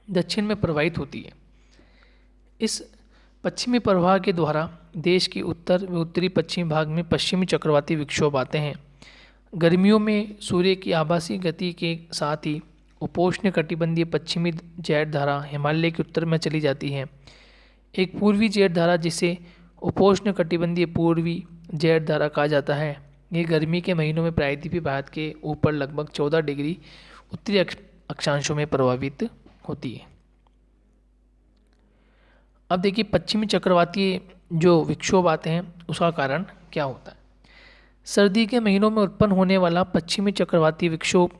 दक्षिण में प्रवाहित होती है। इस पश्चिमी प्रवाह के द्वारा देश के उत्तर व उत्तरी पश्चिमी भाग में पश्चिमी चक्रवाती विक्षोभ आते हैं। गर्मियों में सूर्य की आभासी गति के साथ ही उपोष्ण कटिबंधीय पश्चिमी जेट धारा हिमालय के उत्तर में चली जाती है। एक पूर्वी जेट धारा जिसे उपोष्ण कटिबंधीय पूर्वी जेट धारा कहा जाता है, ये गर्मी के महीनों में प्रायद्वीपीय भारत के ऊपर लगभग 14 डिग्री उत्तरी अक्षांशों में प्रभावित होती है। अब देखिए पश्चिमी चक्रवाती जो विक्षोभ आते हैं उसका कारण क्या होता है। सर्दी के महीनों में उत्पन्न होने वाला पश्चिमी चक्रवाती विक्षोभ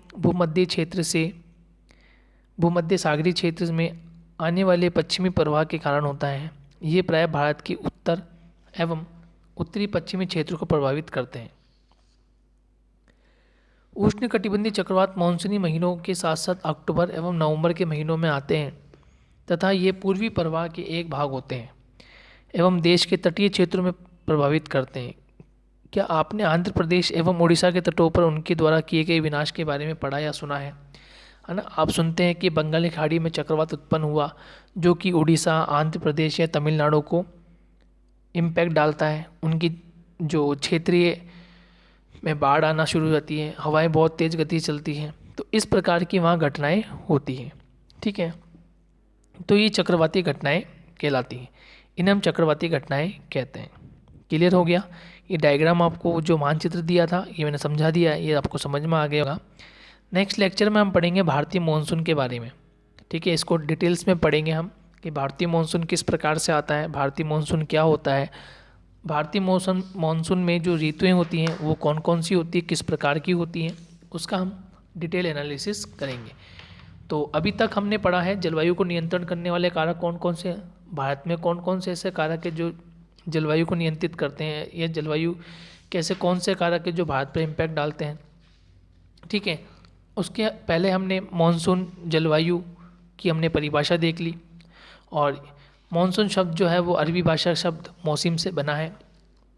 भूमध्य सागरीय क्षेत्र में आने वाले पश्चिमी प्रवाह के कारण होता है। ये प्राय भारत के उत्तर एवं उत्तरी पश्चिमी क्षेत्र को प्रभावित करते हैं। उष्णकटिबंधीय चक्रवात मानसूनी महीनों के साथ साथ अक्टूबर एवं नवंबर के महीनों में आते हैं तथा ये पूर्वी प्रवाह के एक भाग होते हैं एवं देश के तटीय क्षेत्रों में प्रभावित करते हैं। क्या आपने आंध्र प्रदेश एवं उड़ीसा के तटों पर उनके द्वारा किए गए विनाश के बारे में पढ़ा या सुना है ना। आप सुनते हैं कि बंगाल की खाड़ी में चक्रवात उत्पन्न हुआ जो कि उड़ीसा, आंध्र प्रदेश या तमिलनाडु को इम्पैक्ट डालता है। उनकी जो क्षेत्रीय में बाढ़ आना शुरू हो जाती है, हवाएं बहुत तेज़ गति से चलती हैं, तो इस प्रकार की वहाँ घटनाएं होती हैं। ठीक है, तो ये चक्रवाती घटनाएं कहलाती हैं, इन्हें हम चक्रवाती घटनाएं कहते हैं। क्लियर हो गया। ये डायग्राम आपको जो मानचित्र दिया था ये मैंने समझा दिया है, ये आपको समझ में आ गया होगा। नेक्स्ट लेक्चर में हम पढ़ेंगे भारतीय मानसून के बारे में। ठीक है, इसको डिटेल्स में पढ़ेंगे हम कि भारतीय मानसून किस प्रकार से आता है, भारतीय मानसून क्या होता है, भारतीय मानसून में जो ऋतुएं होती हैं वो कौन कौन सी होती है, किस प्रकार की होती हैं, उसका हम डिटेल एनालिसिस करेंगे। तो अभी तक हमने पढ़ा है जलवायु को नियंत्रण करने वाले कारक कौन कौन से, भारत में कौन कौन से ऐसे कारक है जो जलवायु को नियंत्रित करते हैं, या जलवायु कैसे कौन से कारक है जो भारत पर इम्पैक्ट डालते हैं। ठीक है, उसके पहले हमने मानसून जलवायु की हमने परिभाषा देख ली, और मानसून शब्द जो है वो अरबी भाषा शब्द मौसम से बना है,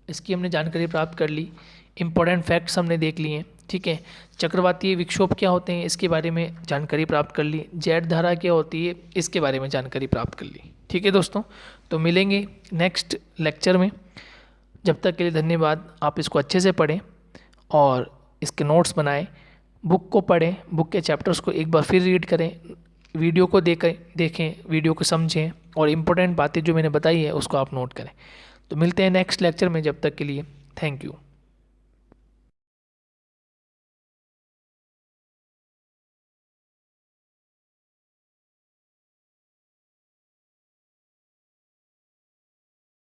इसकी हमने जानकारी प्राप्त कर ली। इम्पोर्टेंट फैक्ट्स हमने देख लिए हैं। ठीक है, चक्रवातीय विक्षोभ क्या होते हैं इसके बारे में जानकारी प्राप्त कर ली, जेट धारा क्या होती है इसके बारे में जानकारी प्राप्त कर ली। ठीक है दोस्तों, तो मिलेंगे नेक्स्ट लेक्चर में। जब तक के लिए धन्यवाद। आप इसको अच्छे से पढ़ें और इसके नोट्स बनाएं, बुक को पढ़ें, बुक के चैप्टर्स को एक बार फिर रीड करें, वीडियो को देखें, वीडियो को समझें, और इम्पोर्टेंट बातें जो मैंने बताई है उसको आप नोट करें। तो मिलते हैं नेक्स्ट लेक्चर में, जब तक के लिए थैंक यू।